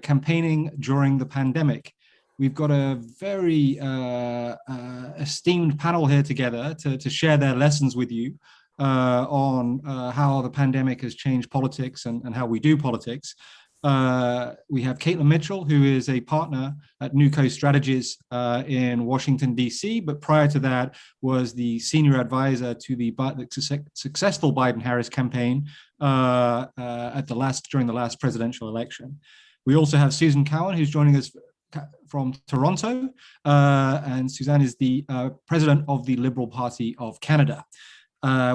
campaigning during the pandemic. We've got a very esteemed panel here together to share their lessons with you on how the pandemic has changed politics and how we do politics. We have Caitlin Mitchell, who is a partner at Newco Strategies in Washington, D.C., but prior to that was the senior advisor to the successful Biden-Harris campaign during the last presidential election. We also have Susan Cowan, who's joining us from Toronto, and Suzanne is the president of the Liberal Party of Canada.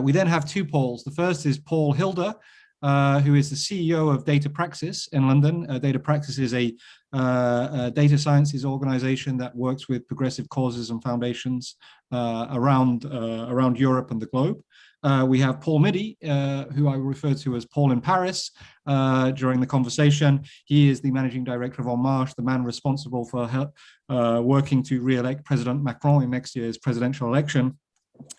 We then have two Pauls. The first is Paul Hilder, who is the CEO of Data Praxis in London. Data Praxis is a data sciences organization that works with progressive causes and foundations around Europe and the globe. We have Paul Middy, who I refer to as Paul in Paris during the conversation. He is the managing director of En Marche, the man responsible for working to re-elect President Macron in next year's presidential election.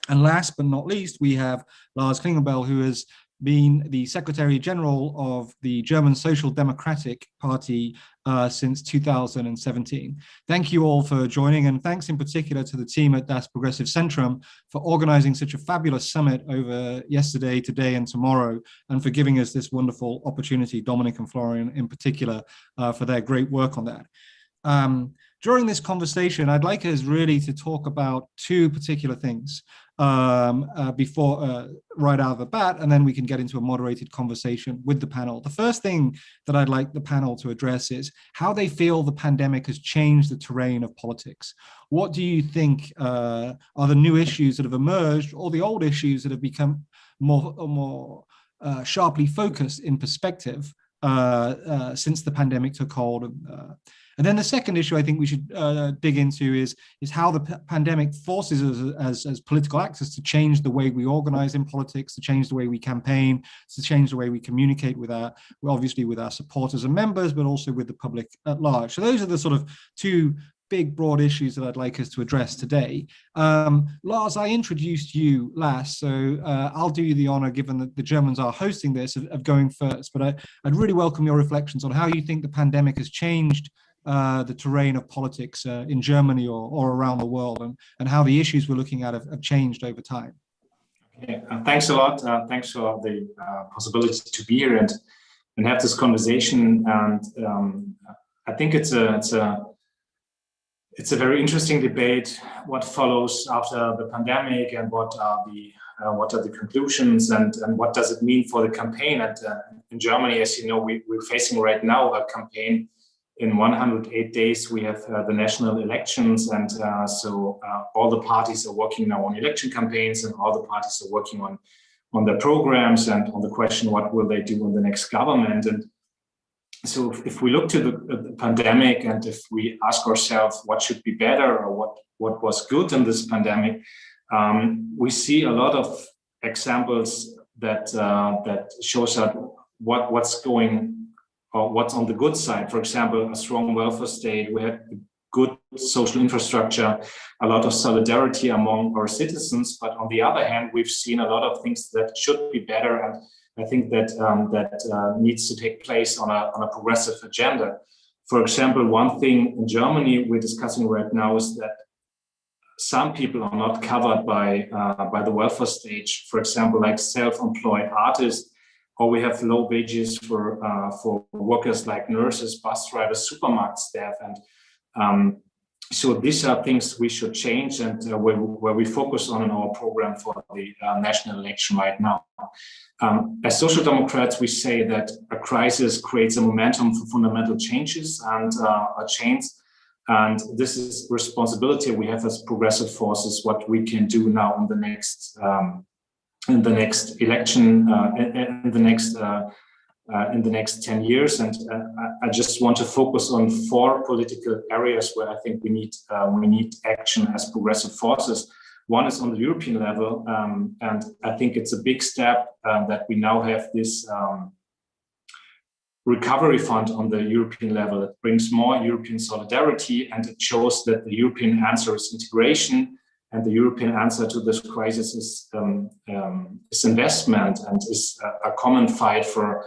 And last but not least, we have Lars Klingelbell, who has been the Secretary General of the German Social Democratic Party since 2017. Thank you all for joining, and thanks in particular to the team at Das Progressive Zentrum for organizing such a fabulous summit over yesterday, today, and tomorrow, and for giving us this wonderful opportunity, Dominic and Florian in particular, for their great work on that. During this conversation, I'd like us really to talk about two particular things before right out of the bat, and then we can get into a moderated conversation with the panel. The first thing that I'd like the panel to address is how they feel the pandemic has changed the terrain of politics. What do you think are the new issues that have emerged, or the old issues that have become more sharply focused in perspective since the pandemic took hold? And then the second issue I think we should dig into is how the pandemic forces us as political actors to change the way we organize in politics, to change the way we campaign, to change the way we communicate with obviously with our supporters and members, but also with the public at large. So those are the sort of two big, broad issues that I'd like us to address today. Lars, I introduced you last, so I'll do you the honor, given that the Germans are hosting this, of going first. But I'd really welcome your reflections on how you think the pandemic has changed the terrain of politics in Germany or around the world, and how the issues we're looking at have changed over time. Okay, thanks a lot. Thanks for the possibility to be here and have this conversation. And I think it's a very interesting debate. What follows after the pandemic, and what are the conclusions, and what does it mean for the campaign? And in Germany, as you know, we're facing right now a campaign. In 108 days, we have the national elections, and so all the parties are working now on election campaigns, and all the parties are working on their programs and on the question, what will they do in the next government? And so if we look to the pandemic, and if we ask ourselves what should be better, or what was good in this pandemic, we see a lot of examples that shows us what's going, or what's on the good side. For example, a strong welfare state. We have good social infrastructure, a lot of solidarity among our citizens. But on the other hand, we've seen a lot of things that should be better, and I think that needs to take place on a progressive agenda. For example, one thing in Germany we're discussing right now is that some people are not covered by the welfare state. For example, like self-employed artists, or we have low wages for workers like nurses, bus drivers, supermarket staff, and so these are things we should change, and where we focus on in our program for the national election right now. As Social Democrats, we say that a crisis creates a momentum for fundamental changes and a change, and this is responsibility we have as progressive forces. What we can do now in the next election, in the next 10 years, and I just want to focus on 4 political areas where I think we need action as progressive forces. One is on the European level, and I think it's a big step that we now have this recovery fund on the European level. It brings more European solidarity, and it shows that the European answer is integration. And the European answer to this crisis is investment, and is a common fight for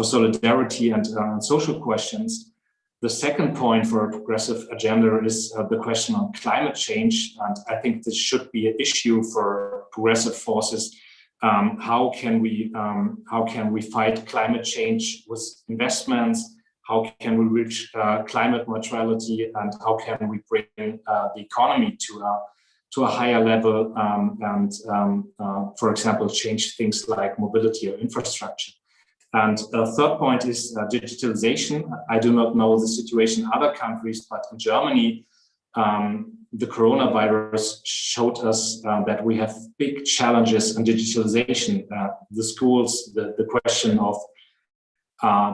solidarity and social questions. The second point for a progressive agenda is the question on climate change. And I think this should be an issue for progressive forces. How can we fight climate change with investments? How can we reach climate neutrality, and how can we bring the economy to a higher level, for example, change things like mobility or infrastructure? And the third point is digitalization. I do not know the situation in other countries, but in Germany, the coronavirus showed us that we have big challenges in digitalization. The schools, the question of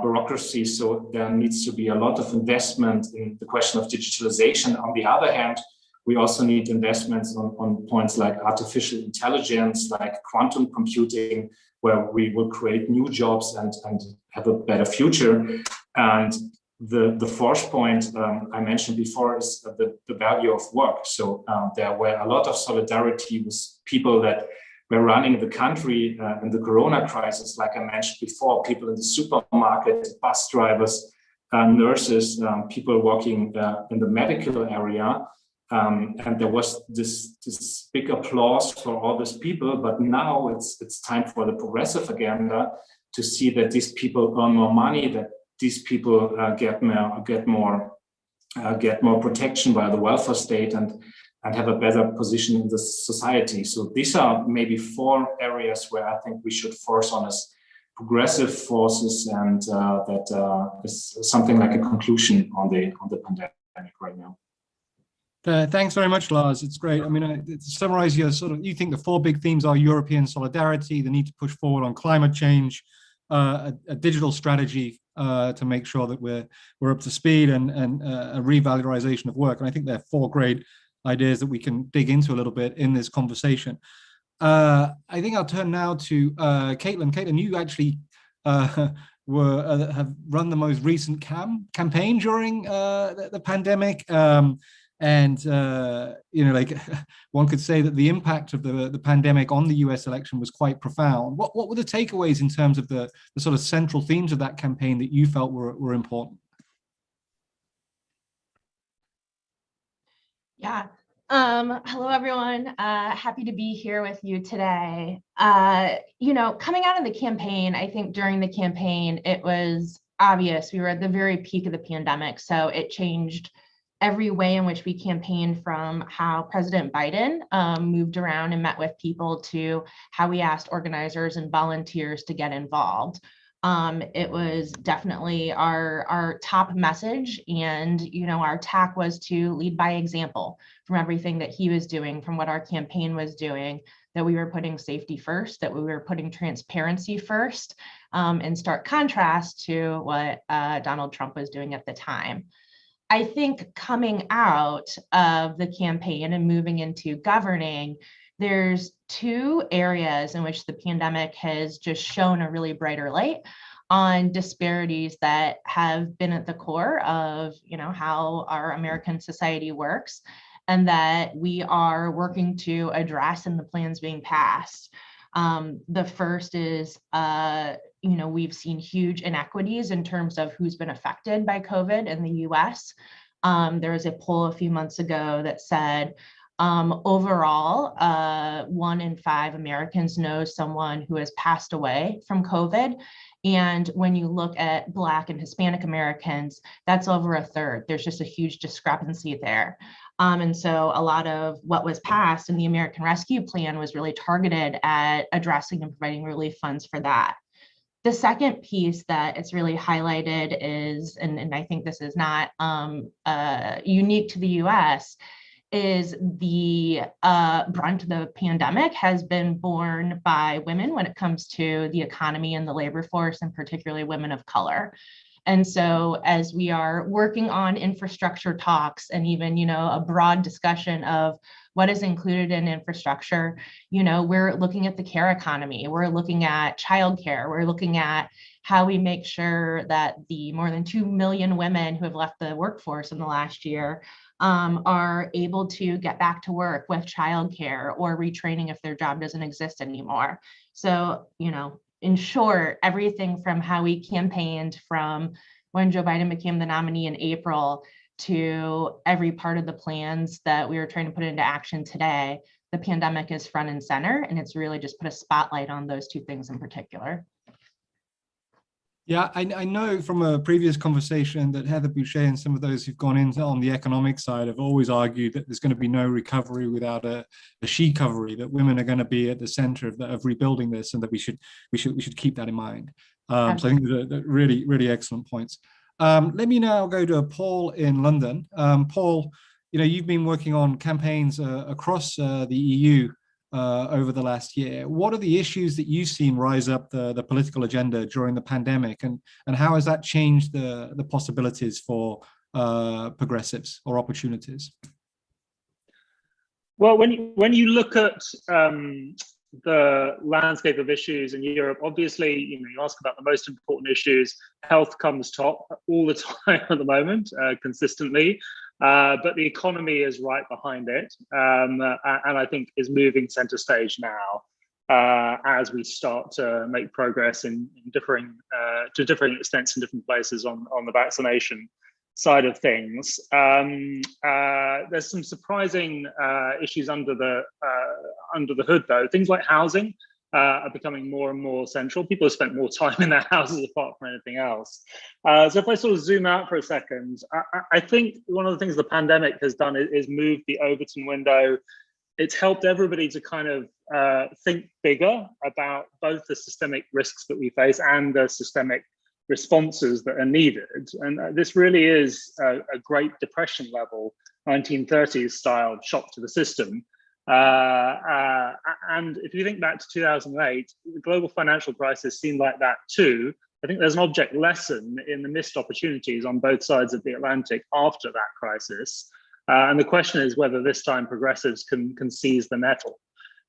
bureaucracy. So there needs to be a lot of investment in the question of digitalization. On the other hand, we also need investments on points like artificial intelligence, like quantum computing, where we will create new jobs and have a better future. And the fourth point I mentioned before is the value of work. So there were a lot of solidarity with people that were running the country in the corona crisis, like I mentioned before, people in the supermarket, bus drivers, nurses, people working in the medical area. And there was this big applause for all these people, but now it's time for the progressive agenda to see that these people earn more money, that these people get more protection by the welfare state and have a better position in the society. So these are maybe 4 areas where I think we should force on as progressive forces, and that is something like a conclusion on the pandemic right now. Thanks very much, Lars. It's great. I mean, to summarize your you think the 4 big themes are European solidarity, the need to push forward on climate change, a digital strategy to make sure that we're up to speed, and a revalorization of work. And I think they're 4 great ideas that we can dig into a little bit in this conversation. I think I'll turn now to Caitlin. Caitlin, you actually have run the most recent campaign during the pandemic. And like one could say that the impact of the pandemic on the US election was quite profound. What were the takeaways in terms of the sort of central themes of that campaign that you felt were important? Yeah. Hello, everyone. Happy to be here with you today. Coming out of the campaign, I think during the campaign, it was obvious we were at the very peak of the pandemic. So it changed every way in which we campaigned, from how President Biden moved around and met with people to how we asked organizers and volunteers to get involved. It was definitely our top message, and our tack was to lead by example from everything that he was doing, from what our campaign was doing, that we were putting safety first, that we were putting transparency first, in stark contrast to what Donald Trump was doing at the time. I think coming out of the campaign and moving into governing, there's 2 areas in which the pandemic has just shown a really brighter light on disparities that have been at the core of, how our American society works, and that we are working to address in the plans being passed. The first is, we've seen huge inequities in terms of who's been affected by COVID in the US. There was a poll a few months ago that said, overall, 1 in 5 Americans knows someone who has passed away from COVID. And when you look at Black and Hispanic Americans, that's over a third. There's just a huge discrepancy there. And so a lot of what was passed in the American Rescue Plan was really targeted at addressing and providing relief funds for that. The second piece that it's really highlighted is, and I think this is not unique to the US, is the brunt of the pandemic has been borne by women when it comes to the economy and the labor force, and particularly women of color. And so as we are working on infrastructure talks and even, a broad discussion of what is included in infrastructure, we're looking at the care economy, we're looking at childcare, we're looking at how we make sure that the more than 2 million women who have left the workforce in the last year are able to get back to work with childcare or retraining if their job doesn't exist anymore. So, in short, everything from how we campaigned, from when Joe Biden became the nominee in April to every part of the plans that we are trying to put into action today, the pandemic is front and center, and it's really just put a spotlight on those two things in particular. Yeah, I know from a previous conversation that Heather Boucher and some of those who've gone in on the economic side have always argued that there's going to be no recovery without a she-covery, that women are going to be at the center of rebuilding this, and that we should keep that in mind. So I think they're really, really excellent points. Let me now go to Paul in London. Paul, you've been working on campaigns across the EU over the last year. What are the issues that you've seen rise up the political agenda during the pandemic, and how has that changed the possibilities for progressives or opportunities? Well, when you look at the landscape of issues in Europe, obviously, you ask about the most important issues. Health comes top all the time at the moment, consistently. But the economy is right behind it, and I think is moving center stage now as we start to make progress to differing extents in different places on the vaccination side of things. There's some surprising issues under the hood, though. Things like housing are becoming more and more central. People have spent more time in their houses apart from anything else. So if I sort of zoom out for a second, I think one of the things the pandemic has done is move the Overton window. It's helped everybody to kind of think bigger about both the systemic risks that we face and the systemic responses that are needed. And this really is a Great Depression level, 1930s style shock to the system. And if you think back to 2008, the global financial crisis seemed like that too. I think there's an object lesson in the missed opportunities on both sides of the Atlantic after that crisis. And the question is whether this time progressives can seize the nettle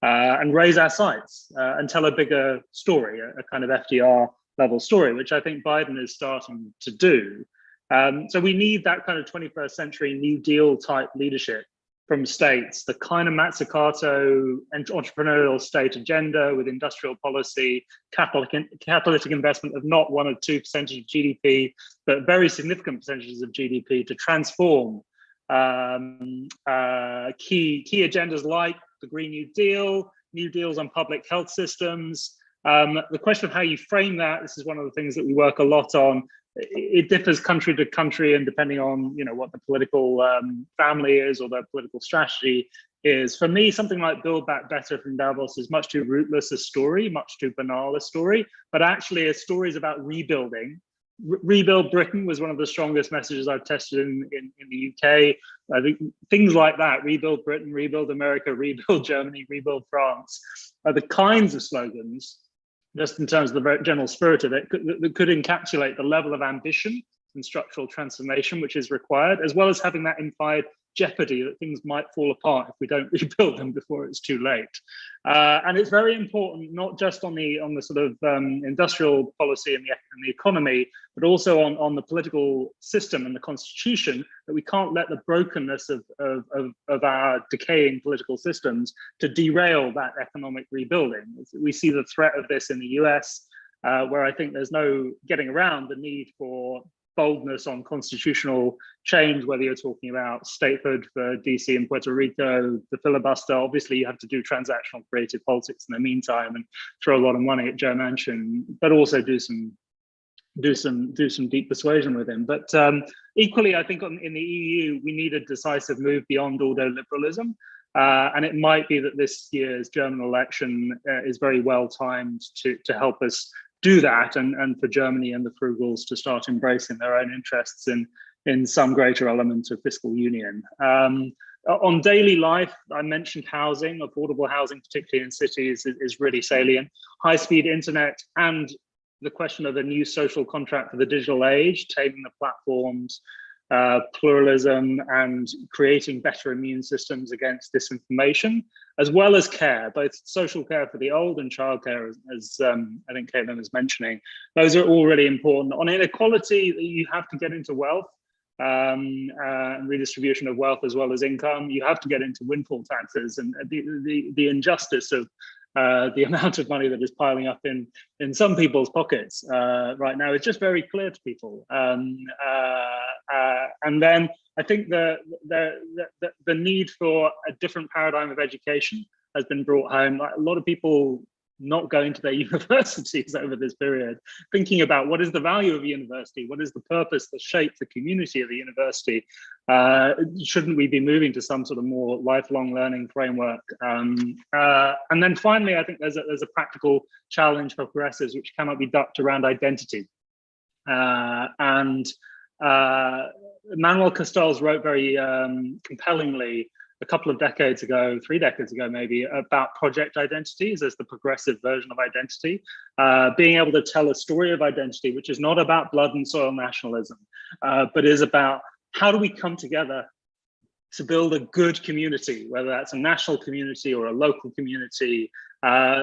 and raise our sights and tell a bigger story, a kind of FDR level story, which I think Biden is starting to do. So we need that kind of 21st century New Deal type leadership from states, the kind of Mazzucato entrepreneurial state agenda with industrial policy, catalytic investment of not 1 or 2% of GDP, but very significant percentages of GDP to transform key agendas like the Green New Deal, New Deals on public health systems. The question of how you frame that, this is one of the things that we work a lot on. It differs country to country, and depending on what the political family is or their political strategy is. For me, something like Build Back Better from Davos is much too rootless a story, much too banal a story, but actually a story is about rebuilding. Rebuild Britain was one of the strongest messages I've tested in the UK. I think things like that, rebuild Britain, rebuild America, rebuild Germany, rebuild France, are the kinds of slogans, just in terms of the general spirit of it, that could encapsulate the level of ambition and structural transformation which is required, as well as having that implied jeopardy that things might fall apart if we don't rebuild them before it's too late. And it's very important, not just on the sort of industrial policy and the economy, but also on the political system and the constitution, that we can't let the brokenness of our decaying political systems to derail that economic rebuilding. We see the threat of this in the US, where I think there's no getting around the need for boldness on constitutional change, whether you're talking about statehood for DC and Puerto Rico, the filibuster. Obviously, you have to do transactional creative politics in the meantime and throw a lot of money at Joe Manchin, but also do some deep persuasion with him. But equally, I think in the EU, we need a decisive move beyond ordoliberalism. And it might be that this year's German election is very well timed to help us do that, and for Germany and the frugals to start embracing their own interests in some greater element of fiscal union. On daily life, I mentioned housing, affordable housing, particularly in cities, is really salient. High-speed internet and the question of a new social contract for the digital age, taming the platforms, pluralism, and creating better immune systems against disinformation, as well as care, both social care for the old and childcare, as I think Caitlin was mentioning. Those are all really important. On inequality, you have to get into wealth and redistribution of wealth as well as income. You have to get into windfall taxes and the injustice of the amount of money that is piling up in some people's pockets right now is just very clear to people. And then I think the need for a different paradigm of education has been brought home. Like, a lot of people not going to their universities over this period, thinking about what is the value of a university, what is the purpose, the shape, the community of the university. Shouldn't we be moving to some sort of more lifelong learning framework? And then finally, I think there's a practical challenge for progressives which cannot be ducked around identity. Manuel Castells wrote very compellingly a couple of decades ago, 3 decades ago maybe, about project identities as the progressive version of identity, being able to tell a story of identity which is not about blood and soil nationalism, but is about how do we come together to build a good community, whether that's a national community or a local community,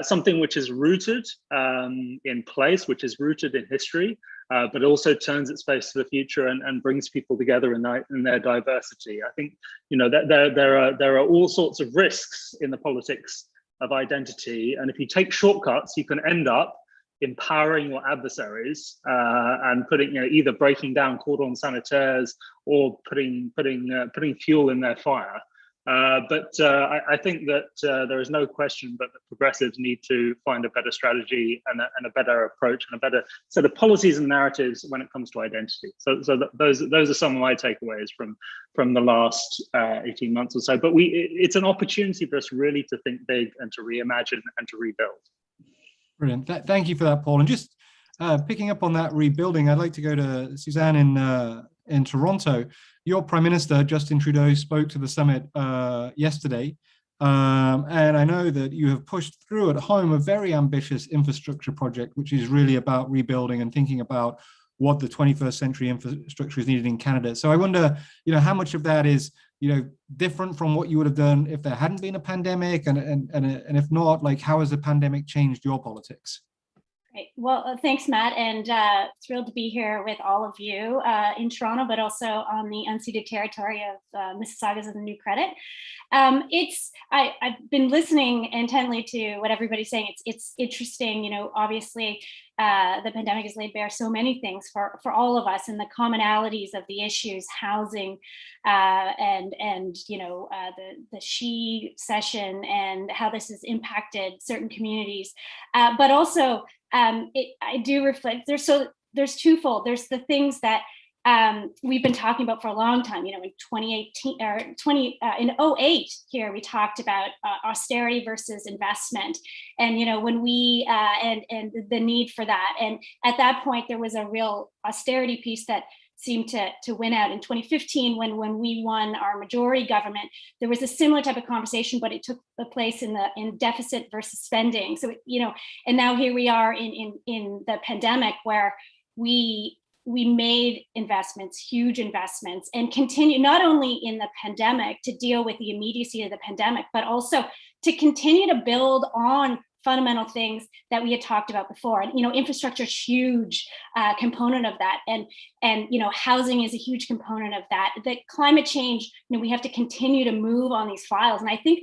something which is rooted in place, which is rooted in history, but also turns its face to the future and brings people together in their diversity. I think, you know, that there are all sorts of risks in the politics of identity, and if you take shortcuts, you can end up empowering your adversaries and putting, you know, either breaking down cordon sanitaires or putting fuel in their fire. I think that there is no question but that progressives need to find a better strategy and a better approach and a better set of policies and narratives when it comes to identity. So those are some of my takeaways from the last 18 months or so. But it's an opportunity for us really to think big and to reimagine and to rebuild. Brilliant. Thank you for that, Paul. And just picking up on that rebuilding, I'd like to go to Suzanne in Toronto. Your Prime Minister, Justin Trudeau, spoke to the summit yesterday. And I know that you have pushed through at home a very ambitious infrastructure project, which is really about rebuilding and thinking about what the 21st century infrastructure is needed in Canada. So I wonder, you know, how much of that is, you know, different from what you would have done if there hadn't been a pandemic, and if not, like, how has the pandemic changed your politics? Great. Well, thanks, Matt, and thrilled to be here with all of you in Toronto, but also on the unceded territory of Mississaugas of the New Credit. I've been listening intently to what everybody's saying. It's interesting, you know, obviously the pandemic has laid bare so many things for all of us, and the commonalities of the issues, housing, and you know, the She session and how this has impacted certain communities, but also I do reflect. There's twofold. There's the things that we've been talking about for a long time. You know, in 2018 or in 2008 here, we talked about austerity versus investment, and you know, when we and the need for that. And at that point, there was a real austerity piece that seemed to win out. In 2015, when we won our majority government, there was a similar type of conversation, but it took the place in deficit versus spending. So, you know, and now here we are in the pandemic, where we made investments, huge investments, and continue not only in the pandemic to deal with the immediacy of the pandemic, but also to continue to build on fundamental things that we had talked about before. And, you know, infrastructure is a huge component of that. And, you know, housing is a huge component of that. The climate change, you know, we have to continue to move on these files. And I think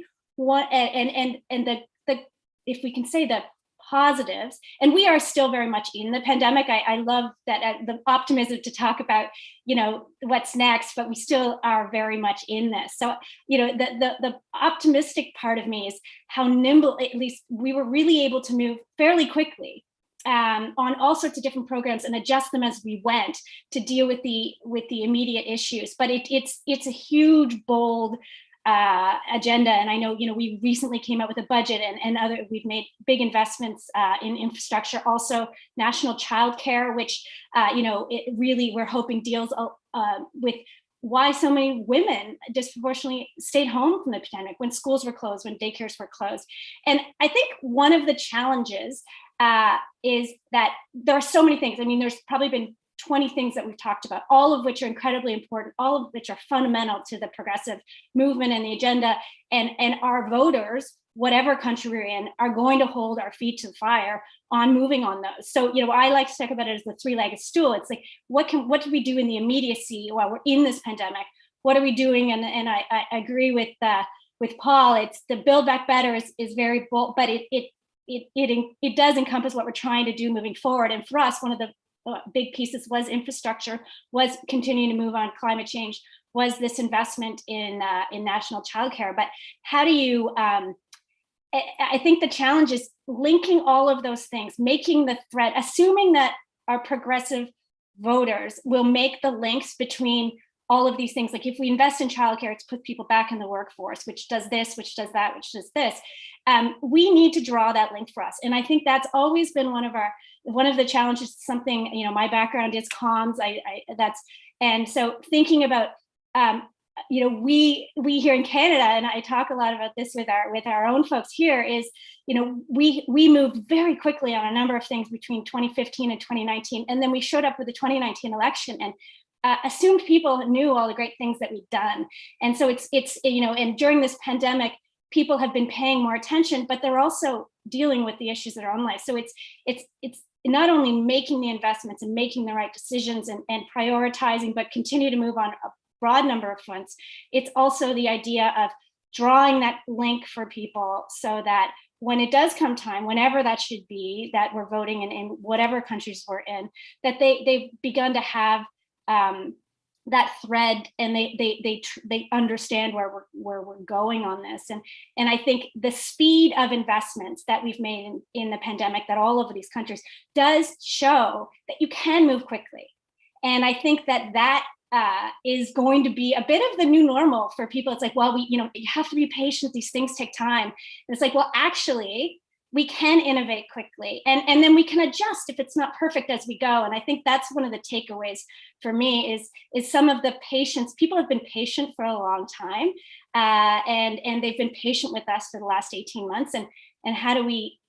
if we can say the positives, and we are still very much in the pandemic. I love that the optimism to talk about, you know, what's next, but we still are very much in this. So, you know, the optimistic part of me is how nimble, at least we were really able to move fairly quickly on all sorts of different programs and adjust them as we went to deal with the immediate issues. But it's a huge, bold agenda. And I know, you know, we recently came out with a budget and we've made big investments in infrastructure, also national childcare, which, you know, it really, we're hoping deals with why so many women disproportionately stayed home from the pandemic when schools were closed, when daycares were closed. And I think one of the challenges is that there are so many things. I mean, there's probably been 20 things that we've talked about, all of which are incredibly important, all of which are fundamental to the progressive movement and the agenda. And our voters, whatever country we're in, are going to hold our feet to the fire on moving on those. So, you know, I like to talk about it as the three-legged stool. It's like, what do we do in the immediacy while we're in this pandemic? What are we doing? And I agree with Paul. It's the Build Back Better is very bold, but it it does encompass what we're trying to do moving forward. And for us, one of the big pieces was infrastructure, was continuing to move on climate change, was this investment in national childcare. But how do you, I think the challenge is linking all of those things, making the thread, assuming that our progressive voters will make the links between all of these things. Like if we invest in childcare, it's put people back in the workforce, which does this, which does that, which does this. We need to draw that link for us. And I think that's always been one of the challenges, something, you know, my background is comms, and so thinking about, you know, we here in Canada, and I talk a lot about this with our own folks here, is, you know, we moved very quickly on a number of things between 2015 and 2019, and then we showed up with the 2019 election and assumed people knew all the great things that we've done. And so it's you know, and during this pandemic, people have been paying more attention, but they're also dealing with the issues that are on life. So it's not only making the investments and making the right decisions and prioritizing, but continue to move on a broad number of fronts. It's also the idea of drawing that link for people so that when it does come time, whenever that should be, that we're voting in whatever countries we're in, that they've begun to have that thread, and they understand where we're going on this. And I think the speed of investments that we've made in the pandemic, that all over these countries, does show that you can move quickly. And I think that is going to be a bit of the new normal for people. It's like, well, you have to be patient. These things take time. And it's like, well, actually, we can innovate quickly, and then we can adjust if it's not perfect as we go. And I think that's one of the takeaways for me is some of the patience. People have been patient for a long time, and they've been patient with us for the last 18 months. And how do we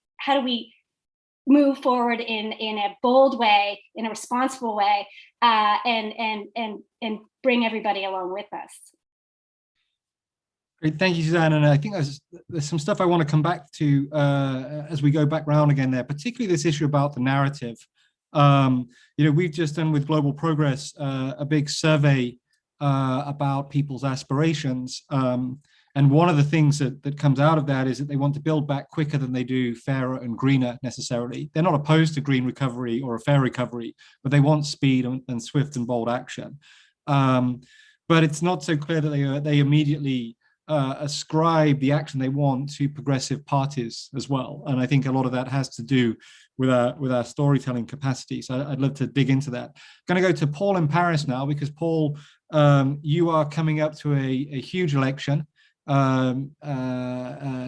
move forward in a bold way, in a responsible way, and bring everybody along with us? Great, thank you, Suzanne. And I think there's some stuff I want to come back to as we go back round again there, particularly this issue about the narrative. You know, we've just done with Global Progress a big survey about people's aspirations. And one of the things that comes out of that is that they want to build back quicker than they do fairer and greener necessarily. They're not opposed to green recovery or a fair recovery, but they want speed and swift and bold action. But it's not so clear that they immediately ascribe the action they want to progressive parties as well. And I think a lot of that has to do with our storytelling capacity. So I'd love to dig into that. I'm going to go to Paul in Paris now, because Paul, you are coming up to a huge election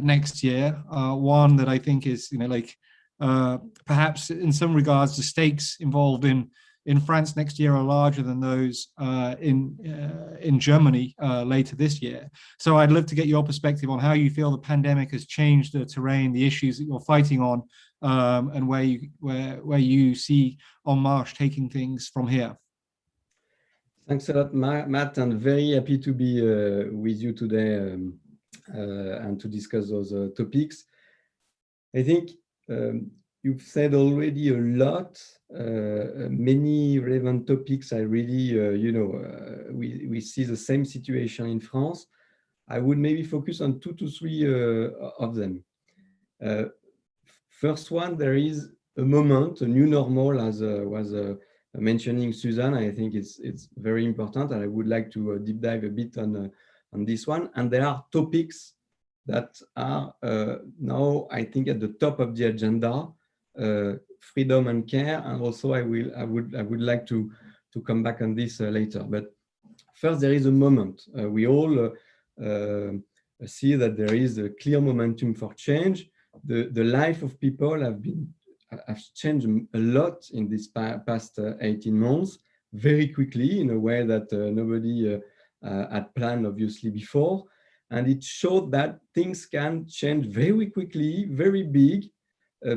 next year, one that I think is, you know, like perhaps in some regards the stakes involved in France next year are larger than those in Germany later this year. So I'd love to get your perspective on how you feel the pandemic has changed the terrain, the issues that you're fighting on, and where you see En Marche taking things from here. Thanks a lot, Matt, and very happy to be with you today and to discuss those topics. I think you've said already a lot, many relevant topics. I really, we see the same situation in France. I would maybe focus on 2 to 3 of them. First one, there is a moment, a new normal, as was mentioning Suzanne. I think it's very important, and I would like to deep dive a bit on this one. And there are topics that are now, I think, at the top of the agenda. Freedom and care, and also I would like to come back on this later. But first, there is a moment. We all see that there is a clear momentum for change. The life of people have changed a lot in this past 18 months, very quickly, in a way that nobody had planned, obviously, before. And it showed that things can change very quickly, very big,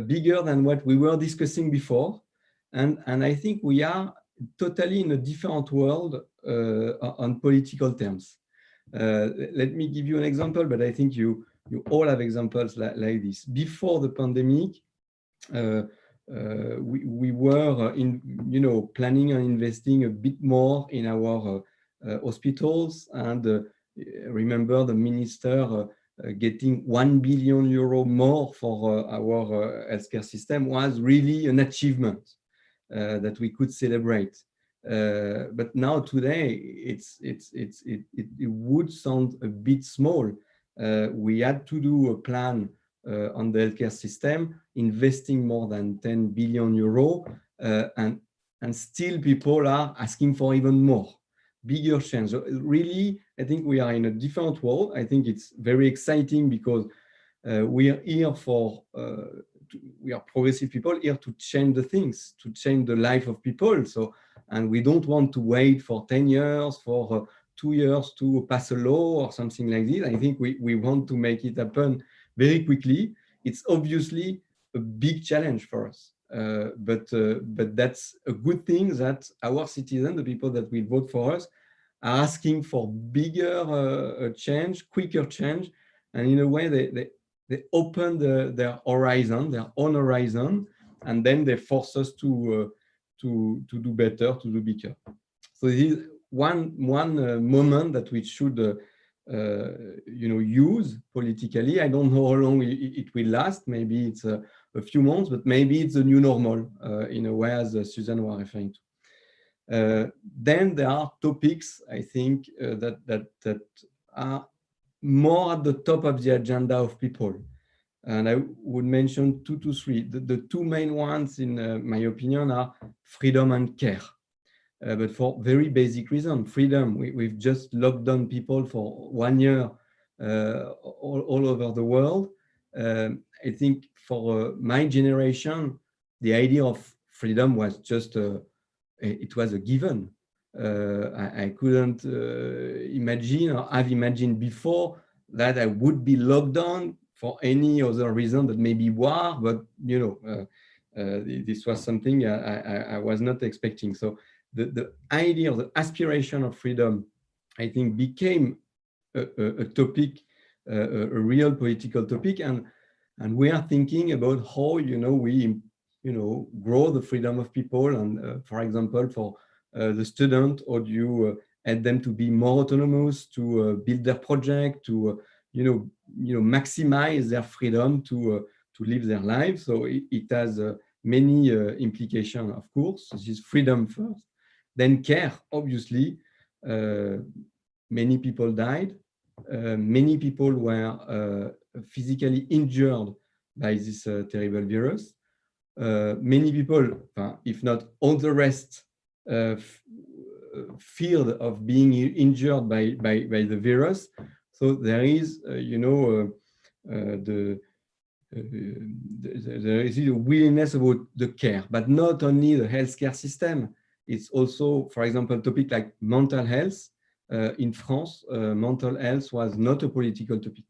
bigger than what we were discussing before. And I think we are totally in a different world on political terms. Let me give you an example, but I think you all have examples like this. Before the pandemic, we were planning on investing a bit more in our hospitals, and remember the minister getting €1 billion more for our healthcare system was really an achievement that we could celebrate. But now today, it would sound a bit small. We had to do a plan on the healthcare system, investing more than €10 billion, and still people are asking for even more, bigger change. So really, I think we are in a different world. I think it's very exciting because we are here for, we are progressive people here to change the things, to change the life of people. So, and we don't want to wait for 10 years, for 2 years to pass a law or something like this. I think we want to make it happen very quickly. It's obviously a big challenge for us. But that's a good thing that our citizens, the people that will vote for us, are asking for bigger change, quicker change, and in a way they open their horizon, their own horizon, and then they force us to do better, to do bigger. So this is one moment that we should use politically. I don't know how long it will last. Maybe it's a few months, but maybe it's a new normal in a way, as Suzanne was referring to. Then there are topics, I think, that are more at the top of the agenda of people. And I would mention 2 to 3. The 2 main ones, in my opinion, are freedom and care. But for very basic reasons. Freedom, we've just locked down people for 1 year all over the world. I think for my generation, the idea of freedom was just, it was a given. I couldn't imagine or have imagined before that I would be locked down for any other reason that maybe war, but this was something I was not expecting. So the idea of the aspiration of freedom, I think, became a topic, a real political topic, and we are thinking about how we grow the freedom of people, and for example, for the student, or do you help them to be more autonomous, to build their project, to maximize their freedom to live their lives. So it has many implications, of course. This is freedom first. Then care, obviously. Many people died. Many people were physically injured by this terrible virus. Many people, if not all the rest, feared of being injured by the virus. So there is, there is a willingness about the care, but not only the healthcare system. It's also, for example, topic like mental health. In France, mental health was not a political topic.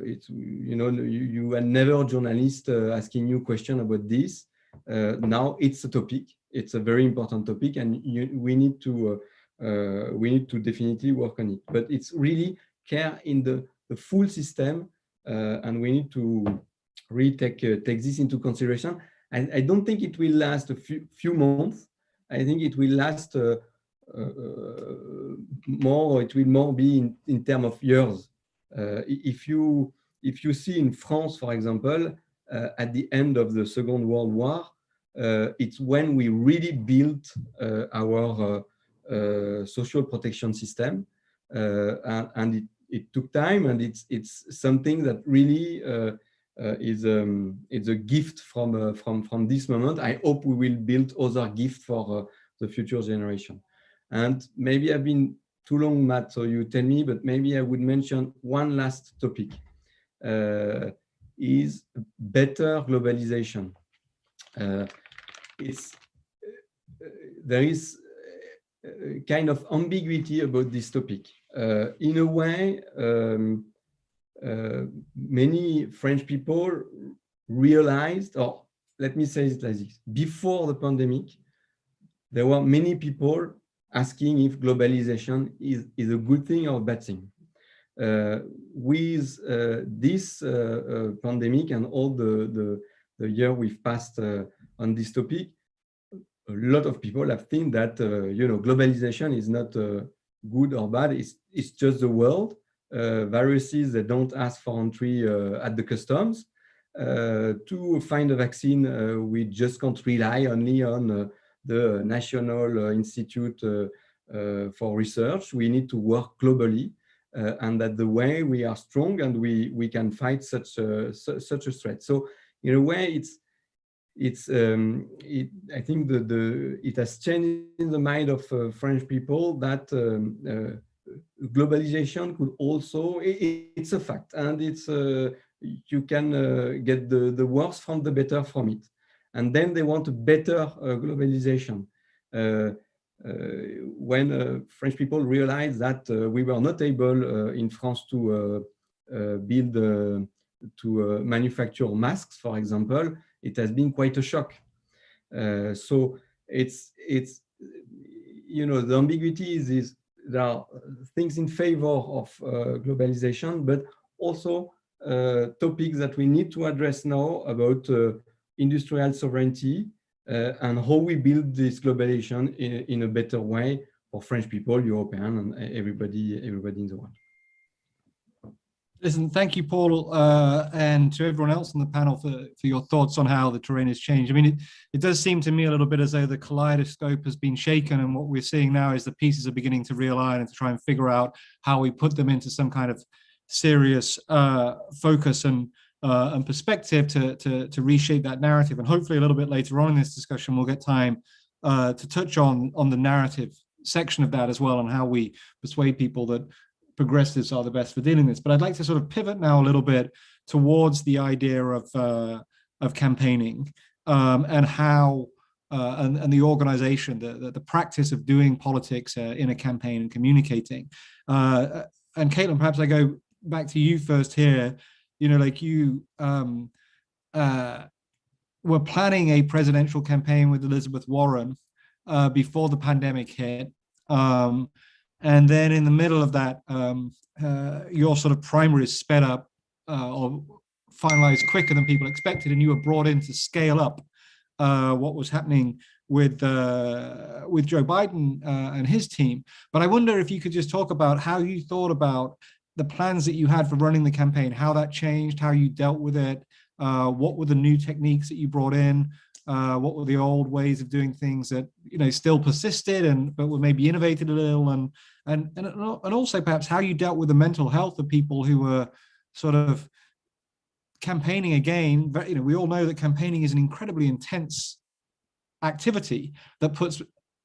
It's, you had never a journalist asking you a question about this. Now it's a topic. It's a very important topic, and we need to definitely work on it. But it's really care in the full system, and we need to really take this into consideration. And I don't think it will last a few months. I think it will last more. It will more be in terms of years. If you see in France, for example, at the end of the Second World War, it's when we really built our social protection system, and it took time, and it's something that really is a gift from this moment. I hope we will build other gifts for the future generation. And maybe I've been too long, Matt, so you tell me, but maybe I would mention one last topic, is better globalization. There is a kind of ambiguity about this topic. In a way, many French people realized, or let me say it like this, before the pandemic, there were many people asking if globalization is a good thing or a bad thing. With this pandemic and all the year we've passed on this topic, a lot of people have think that globalization is not good or bad. It's just the world. viruses that don't ask for entry at the customs. To find a vaccine, we just can't rely only on the National Institute for Research. We need to work globally, and that the way we are strong and we can fight such a threat. So in a way, I think it has changed in the mind of French people that globalization could also, it's a fact, and it's you can get the worst from the better from it. And then they want a better globalization. When French people realized that we were not able in France to build, to manufacture masks, for example, it has been quite a shock. So it's the ambiguity is there are things in favor of globalization, but also topics that we need to address now about industrial sovereignty and how we build this globalization in a better way for French people, European, and everybody in the world. Listen, thank you, Paul, and to everyone else on the panel for your thoughts on how the terrain has changed. I mean, it does seem to me a little bit as though the kaleidoscope has been shaken, and what we're seeing now is the pieces are beginning to realign and to try and figure out how we put them into some kind of serious focus and perspective to reshape that narrative. And hopefully a little bit later on in this discussion, we'll get time to touch on the narrative section of that as well, and how we persuade people that progressives are the best for dealing with this. But I'd like to sort of pivot now a little bit towards the idea of campaigning and how and the organization, the practice of doing politics in a campaign and communicating. And Caitlin, perhaps I go back to you first here. Like you were planning a presidential campaign with Elizabeth Warren before the pandemic hit. And then in the middle of that, your sort of primaries sped up or finalized quicker than people expected, and you were brought in to scale up what was happening with Joe Biden and his team. But I wonder if you could just talk about how you thought about the plans that you had for running the campaign, how that changed, how you dealt with it, what were the new techniques that you brought in, what were the old ways of doing things that still persisted but were maybe innovated a little, and also perhaps how you dealt with the mental health of people who were sort of campaigning again. We all know that campaigning is an incredibly intense activity that puts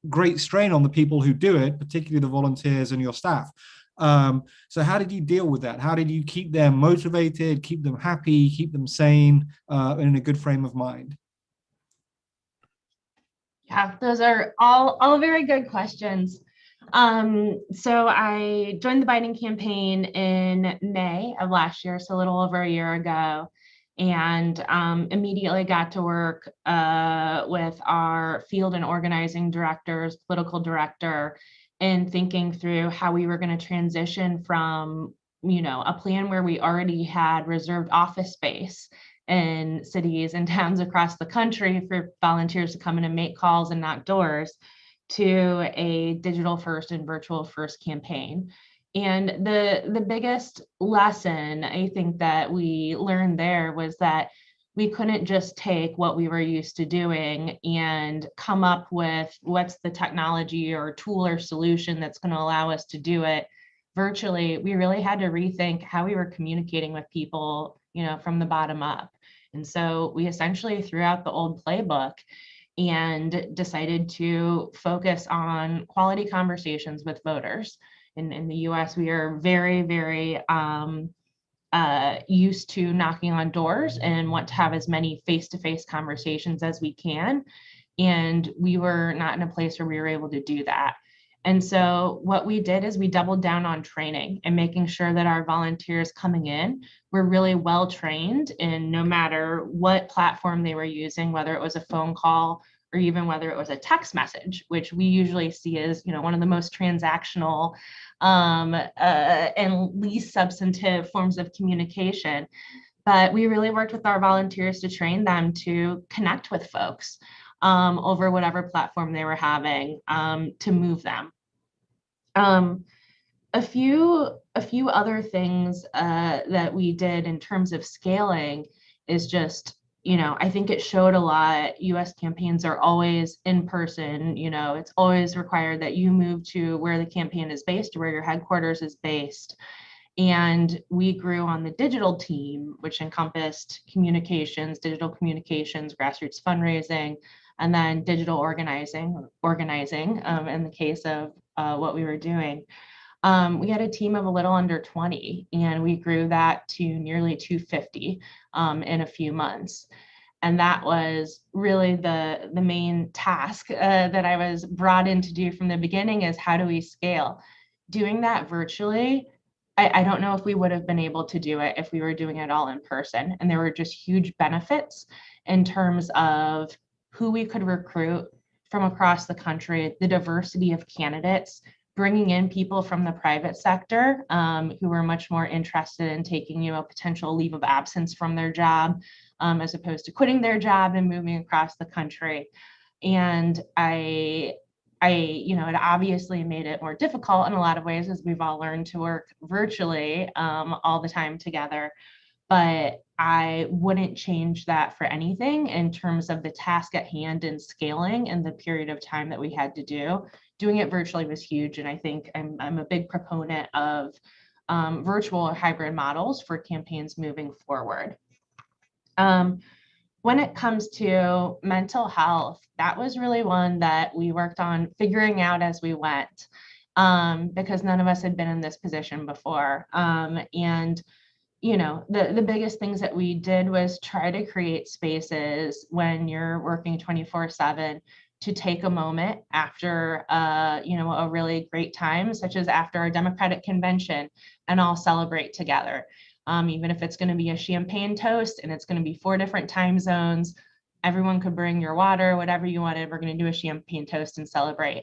great strain on the people who do it, particularly the volunteers and your staff. So how did you deal with that? How did you keep them motivated, keep them happy, keep them sane, and in a good frame of mind? Yeah, those are all very good questions. So I joined the Biden campaign in May of last year, so a little over a year ago, and immediately got to work with our field and organizing directors, political director, in thinking through how we were going to transition from, a plan where we already had reserved office space in cities and towns across the country for volunteers to come in and make calls and knock doors, to a digital first and virtual first campaign. And the biggest lesson I think that we learned there was that we couldn't just take what we were used to doing and come up with what's the technology or tool or solution that's going to allow us to do it virtually. We really had to rethink how we were communicating with people, from the bottom up. And so we essentially threw out the old playbook and decided to focus on quality conversations with voters. In the US, we are very, very used to knocking on doors and want to have as many face-to-face conversations as we can. And we were not in a place where we were able to do that. And so what we did is we doubled down on training and making sure that our volunteers coming in were really well trained in no matter what platform they were using, whether it was a phone call or even whether it was a text message, which we usually see as one of the most transactional and least substantive forms of communication. But we really worked with our volunteers to train them to connect with folks over whatever platform they were having to move them. A few a few other things that we did in terms of scaling is just, I think it showed a lot. US campaigns are always in person, it's always required that you move to where the campaign is based or where your headquarters is based. And we grew on the digital team, which encompassed communications, digital communications, grassroots fundraising, and then digital organizing in the case of what we were doing. We had a team of a little under 20, and we grew that to nearly 250 in a few months. And that was really the main task that I was brought in to do from the beginning, is how do we scale? Doing that virtually, I don't know if we would have been able to do it if we were doing it all in person. And there were just huge benefits in terms of who we could recruit from across the country, the diversity of candidates, bringing in people from the private sector who were much more interested in taking a potential leave of absence from their job as opposed to quitting their job and moving across the country. And it obviously made it more difficult in a lot of ways, as we've all learned to work virtually all the time together. But I wouldn't change that for anything in terms of the task at hand and scaling and the period of time that we had to do. Doing it virtually was huge. And I think I'm a big proponent of virtual or hybrid models for campaigns moving forward. When it comes to mental health, that was really one that we worked on figuring out as we went, because none of us had been in this position before. And the biggest things that we did was try to create spaces when you're working 24/7 to take a moment after a really great time, such as after a Democratic convention, and all celebrate together. Even if it's going to be a champagne toast and it's going to be 4 different time zones, everyone could bring your water, whatever you wanted. We're going to do a champagne toast and celebrate.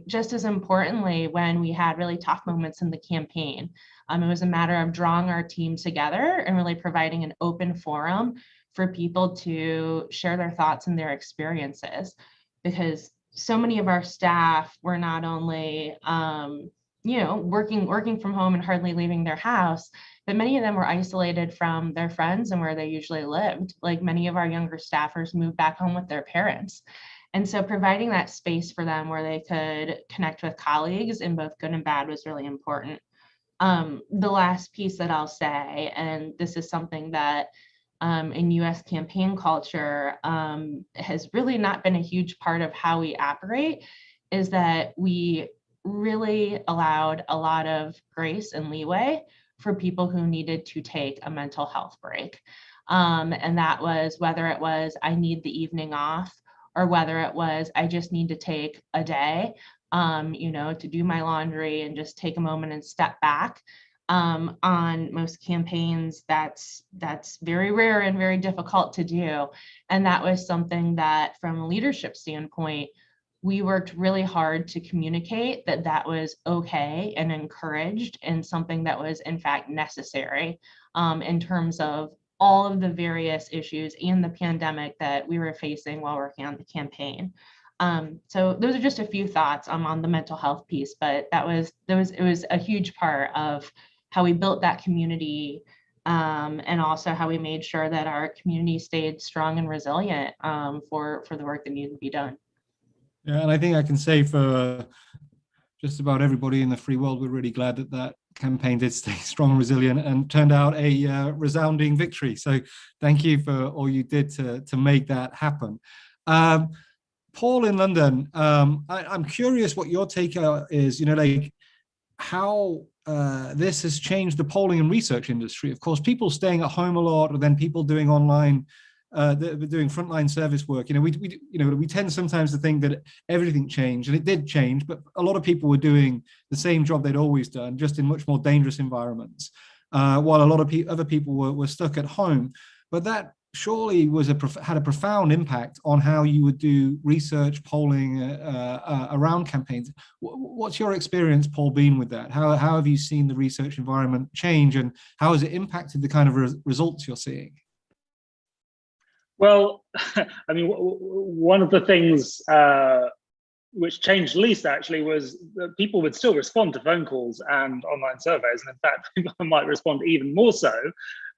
Just as importantly, when we had really tough moments in the campaign, it was a matter of drawing our team together and really providing an open forum for people to share their thoughts and their experiences, because so many of our staff were not only working from home and hardly leaving their house, but many of them were isolated from their friends and where they usually lived. Like, many of our younger staffers moved back home with their parents. And so providing that space for them where they could connect with colleagues in both good and bad was really important. The last piece that I'll say, and this is something that in US campaign culture has really not been a huge part of how we operate, is that we really allowed a lot of grace and leeway for people who needed to take a mental health break. And that was whether it was, I need the evening off, or whether it was, I just need to take a day, to do my laundry and just take a moment and step back. On most campaigns, that's very rare and very difficult to do. And that was something that, from a leadership standpoint, we worked really hard to communicate that was okay and encouraged, and something that was in fact necessary in terms of all of the various issues and the pandemic that we were facing while working on the campaign. So those are just a few thoughts on the mental health piece, but it was a huge part of how we built that community, and also how we made sure that our community stayed strong and resilient for the work that needed to be done. Yeah, and I think I can say for just about everybody in the free world, we're really glad that campaign did stay strong, resilient, and turned out a resounding victory. So thank you for all you did to make that happen. Paul in London, I'm curious what your take is, how this has changed the polling and research industry. Of course, people staying at home a lot, or then people doing online, doing frontline service work. We tend sometimes to think that everything changed, and it did change, but a lot of people were doing the same job they'd always done, just in much more dangerous environments, while a lot of other people were stuck at home. But that surely had a profound impact on how you would do research, polling around campaigns. What's your experience, Paul, been with that? How have you seen the research environment change, and how has it impacted the kind of results you're seeing? Well, I mean, one of the things which changed least actually was that people would still respond to phone calls and online surveys, and in fact people might respond even more so.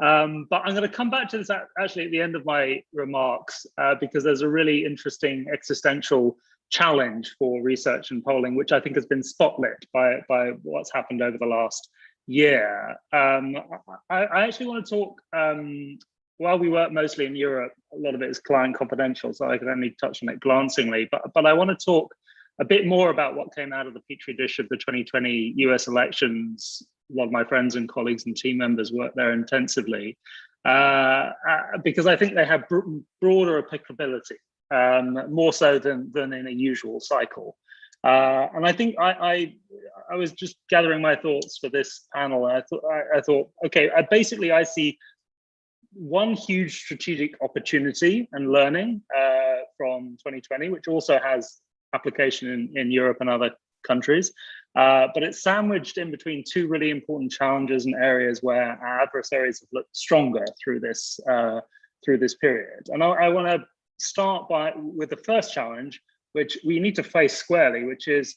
But I'm going to come back to this actually at the end of my remarks, because there's a really interesting existential challenge for research and polling, which I think has been spotlit by what's happened over the last year. I actually want to talk, while we work mostly in Europe, a lot of it is client confidential, so I can only touch on it glancingly, but I want to talk a bit more about what came out of the petri dish of the 2020 US elections. A lot of my friends and colleagues and team members worked there intensively, because I think they have broader applicability, more so than in a usual cycle. And I think I was just gathering my thoughts for this panel. And I thought, okay, I see one huge strategic opportunity and learning from 2020, which also has application in Europe and other countries, but it's sandwiched in between two really important challenges and areas where our adversaries have looked stronger through this period. And I want to start with the first challenge, which we need to face squarely, which is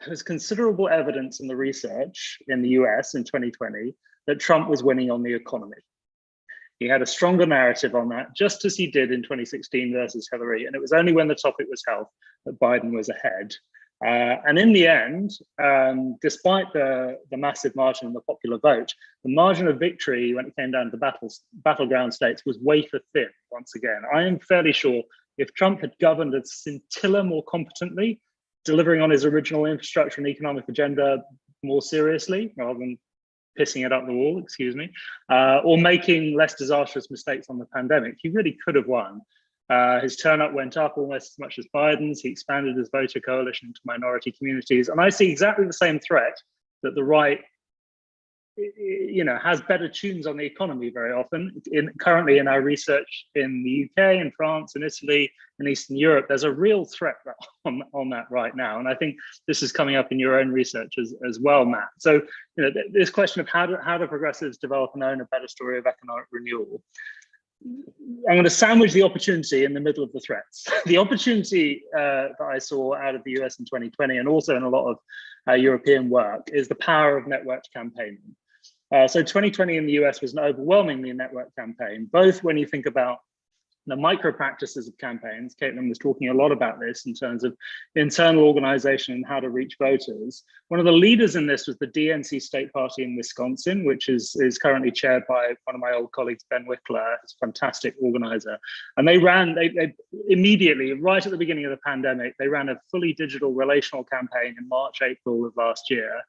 there's considerable evidence in the research in the US in 2020 that Trump was winning on the economy. He had a stronger narrative on that, just as he did in 2016 versus Hillary. And it was only when the topic was health that Biden was ahead. And in the end, despite the massive margin in the popular vote, the margin of victory when it came down to the battleground states was wafer thin once again. I am fairly sure if Trump had governed a scintilla more competently, delivering on his original infrastructure and economic agenda more seriously, rather than pissing it up the wall, excuse me, or making less disastrous mistakes on the pandemic, he really could have won. His turnout went up almost as much as Biden's. He expanded his voter coalition to minority communities. And I see exactly the same threat that the right, has better tunes on the economy very often. Currently in our research in the UK and France and Italy and Eastern Europe, there's a real threat on that right now. And I think this is coming up in your own research as well, Matt. So, this question of how do progressives develop and own a better story of economic renewal? I'm going to sandwich the opportunity in the middle of the threats. The opportunity that I saw out of the US in 2020 and also in a lot of European work is the power of networked campaigning. So 2020 in the US was an overwhelmingly networked campaign, both when you think about the micro practices of campaigns. Caitlin was talking a lot about this in terms of internal organization and how to reach voters. One of the leaders in this was the DNC state party in Wisconsin, which is currently chaired by one of my old colleagues, Ben Wickler, who's a fantastic organizer. And they immediately, right at the beginning of the pandemic, they ran a fully digital relational campaign in March, April of last year,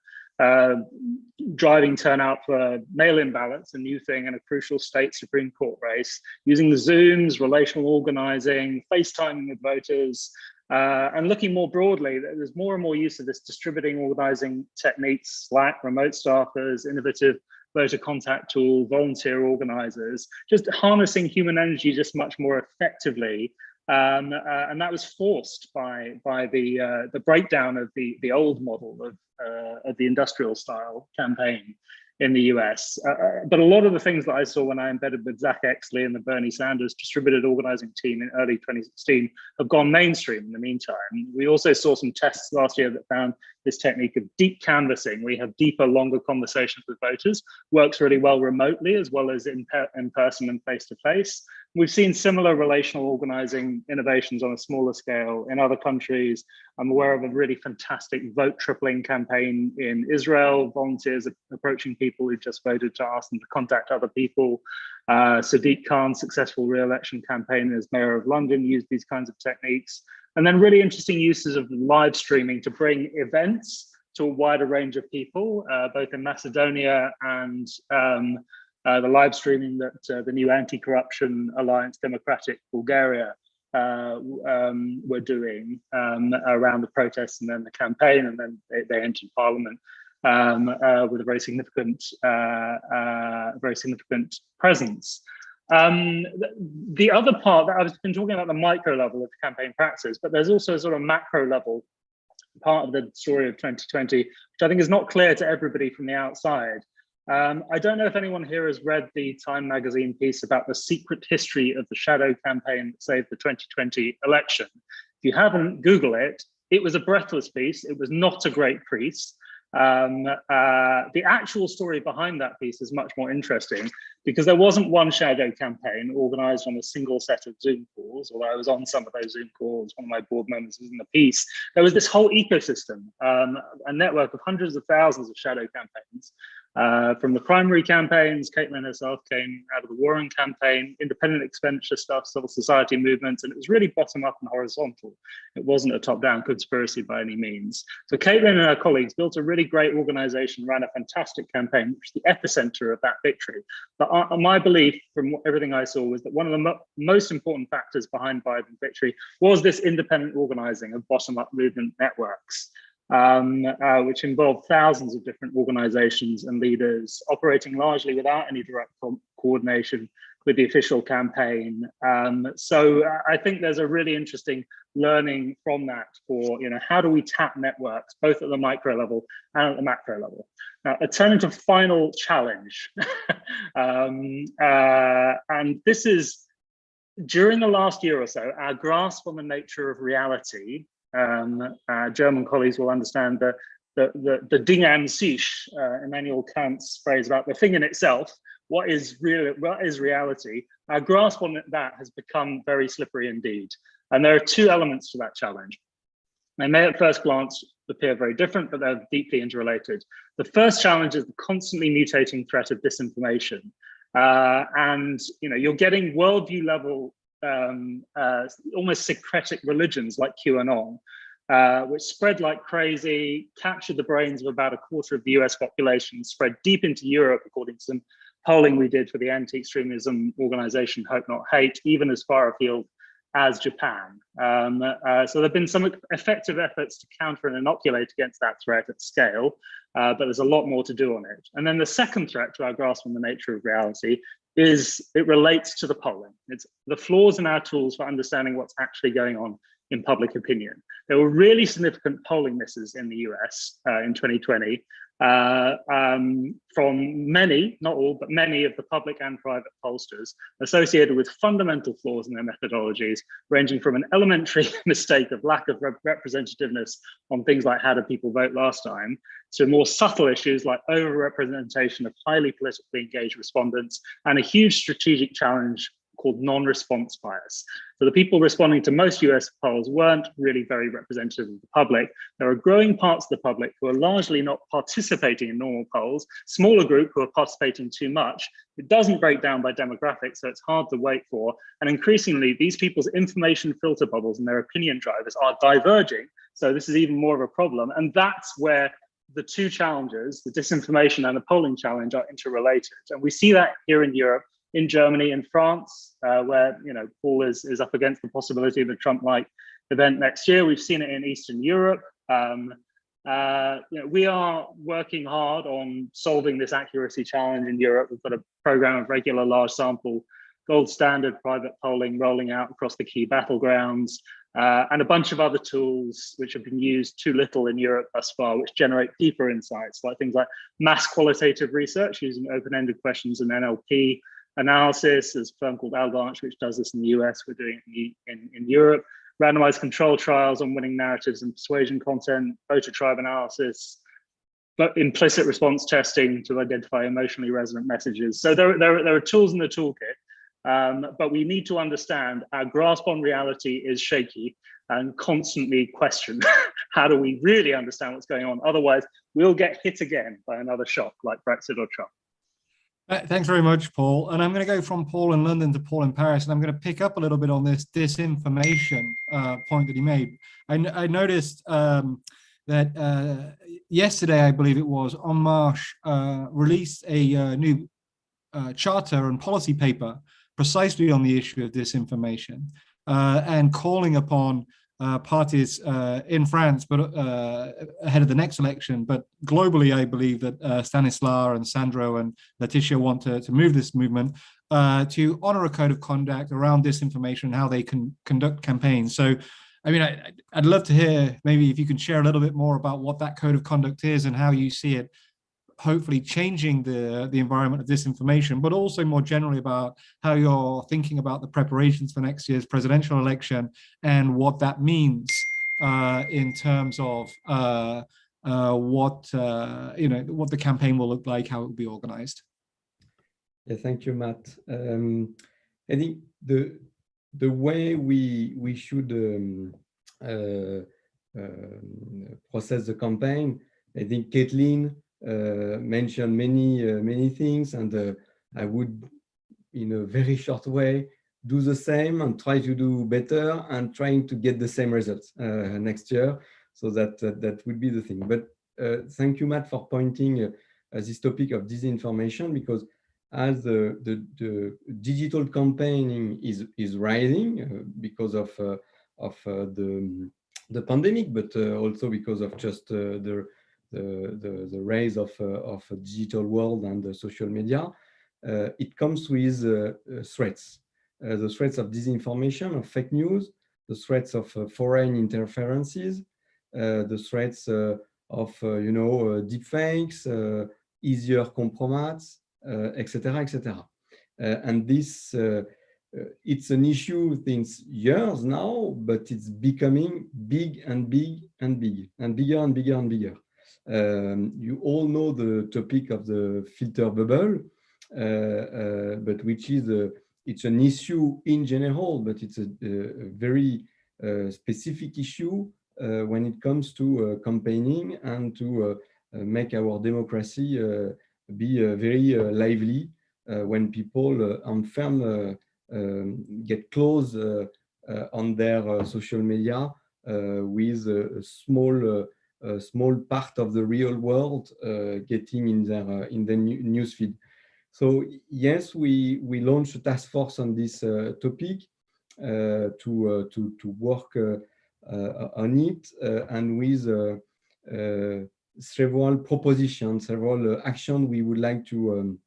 driving turnout for mail-in ballots, a new thing in a crucial state Supreme Court race, using the Zooms, relational organizing, FaceTiming with voters, and looking more broadly, there's more and more use of this distributing organizing techniques, Slack, remote staffers, innovative voter contact tool, volunteer organizers, just harnessing human energy just much more effectively. And that was forced by the breakdown of the old model of the industrial style campaign in the US. But a lot of the things that I saw when I embedded with Zach Exley and the Bernie Sanders distributed organizing team in early 2016 have gone mainstream in the meantime. We also saw some tests last year that found this technique of deep canvassing. We have deeper, longer conversations with voters, works really well remotely as well as in person and face-to-face. We've seen similar relational organizing innovations on a smaller scale in other countries. I'm aware of a really fantastic vote tripling campaign in Israel, volunteers approaching people who just voted to ask them to contact other people. Sadiq Khan's successful re-election campaign as mayor of London used these kinds of techniques. And then really interesting uses of live streaming to bring events to a wider range of people, both in Macedonia and the live streaming that the new Anti-Corruption Alliance Democratic Bulgaria were doing around the protests and then the campaign, and then they entered parliament with a very significant presence. The other part that I've been talking about the micro level of campaign practice, but there's also a sort of macro level part of the story of 2020, which I think is not clear to everybody from the outside. I don't know if anyone here has read the Time magazine piece about the secret history of the shadow campaign that saved the 2020 election. If you haven't, Google it. It was a breathless piece. It was not a great piece. The actual story behind that piece is much more interesting because there wasn't one shadow campaign organized on a single set of Zoom calls, although I was on some of those Zoom calls. One of my board members was in the piece. There was this whole ecosystem, a network of hundreds of thousands of shadow campaigns. From the primary campaigns, Caitlin herself came out of the Warren campaign, independent expenditure stuff, civil society movements, and it was really bottom up and horizontal. It wasn't a top-down conspiracy by any means. So Caitlin and her colleagues built a really great organization, ran a fantastic campaign, which was the epicenter of that victory. But my belief from everything I saw was that one of the most important factors behind Biden's victory was this independent organizing of bottom-up movement networks. Which involved thousands of different organizations and leaders operating largely without any direct coordination with the official campaign. So I think there's a really interesting learning from that for, how do we tap networks, both at the micro level and at the macro level. Now, turning to final challenge. And this is, during the last year or so, our grasp on the nature of reality, German colleagues will understand the Ding an sich, Immanuel Kant's phrase about the thing in itself. What is reality? Our grasp on that has become very slippery indeed. And there are two elements to that challenge. They may at first glance appear very different, but they're deeply interrelated. The first challenge is the constantly mutating threat of disinformation. And you're getting worldview level almost syncretic religions like QAnon, which spread like crazy, captured the brains of about a quarter of the US population, spread deep into Europe, according to some polling we did for the anti-extremism organization Hope Not Hate, even as far afield as Japan. So there have been some effective efforts to counter and inoculate against that threat at scale, but there's a lot more to do on it. And then the second threat to our grasp on the nature of reality is it relates to the polling. It's the flaws in our tools for understanding what's actually going on in public opinion. There were really significant polling misses in the US in 2020 from many, not all, but many of the public and private pollsters associated with fundamental flaws in their methodologies, ranging from an elementary mistake of lack of representativeness on things like how do people vote last time, to more subtle issues like overrepresentation of highly politically engaged respondents and a huge strategic challenge called non-response bias. So the people responding to most US polls weren't really very representative of the public. There are growing parts of the public who are largely not participating in normal polls, smaller group who are participating too much. It doesn't break down by demographics, so it's hard to wait for. And increasingly, these people's information filter bubbles and their opinion drivers are diverging. So this is even more of a problem. And that's where the two challenges, the disinformation and the polling challenge, are interrelated. And we see that here in Europe, in Germany, in France, where Paul is up against the possibility of a Trump-like event next year. We've seen it in Eastern Europe. We are working hard on solving this accuracy challenge in Europe. We've got a program of regular large sample, gold standard private polling rolling out across the key battlegrounds, and a bunch of other tools which have been used too little in Europe thus far, which generate deeper insights, like things like mass qualitative research using open-ended questions and NLP, analysis. There's a firm called Algarch which does this in the US. We're doing it in Europe. Randomized control trials on winning narratives and persuasion content, voter tribe analysis, but implicit response testing to identify emotionally resonant messages. So there are tools in the toolkit, but we need to understand our grasp on reality is shaky and constantly question how do we really understand what's going on? Otherwise, we'll get hit again by another shock like Brexit or Trump. Thanks very much, Paul. And I'm going to go from Paul in London to Paul in Paris, and I'm going to pick up a little bit on this disinformation point that he made. I noticed that yesterday, I believe it was, En Marche released a new charter and policy paper precisely on the issue of disinformation and calling upon parties in France, but ahead of the next election. But globally, I believe that Stanislas and Sandro and Letitia want to move this movement to honor a code of conduct around disinformation and how they can conduct campaigns. So, I mean, I'd love to hear maybe if you can share a little bit more about what that code of conduct is and how you see it hopefully changing the environment of disinformation, but also more generally about how you're thinking about the preparations for next year's presidential election and what that means in terms of what what the campaign will look like, how it will be organized? Yeah, thank you, Matt. I think the way we should process the campaign, I think Caitlin mentioned many things, and I would, in a very short way, do the same and try to do better and trying to get the same results next year. So that would be the thing. But thank you, Matt, for pointing this topic of disinformation, because as the digital campaigning is rising because of the pandemic, but also because of just the rise of a digital world and the social media, it comes with threats. The threats of disinformation, of fake news, the threats of foreign interferences, the threats of deepfakes, easier compromise, etc., etc. And this it's an issue since years now, but it's becoming big and big and big and bigger and bigger and bigger. You all know the topic of the filter bubble, but which is it's an issue in general, but it's a very specific issue when it comes to campaigning and to make our democracy be very lively when people get close on their social media with a small part of the real world getting in the news feed. So yes, we launched a task force on this topic to work on it, and with several propositions, several actions we would like to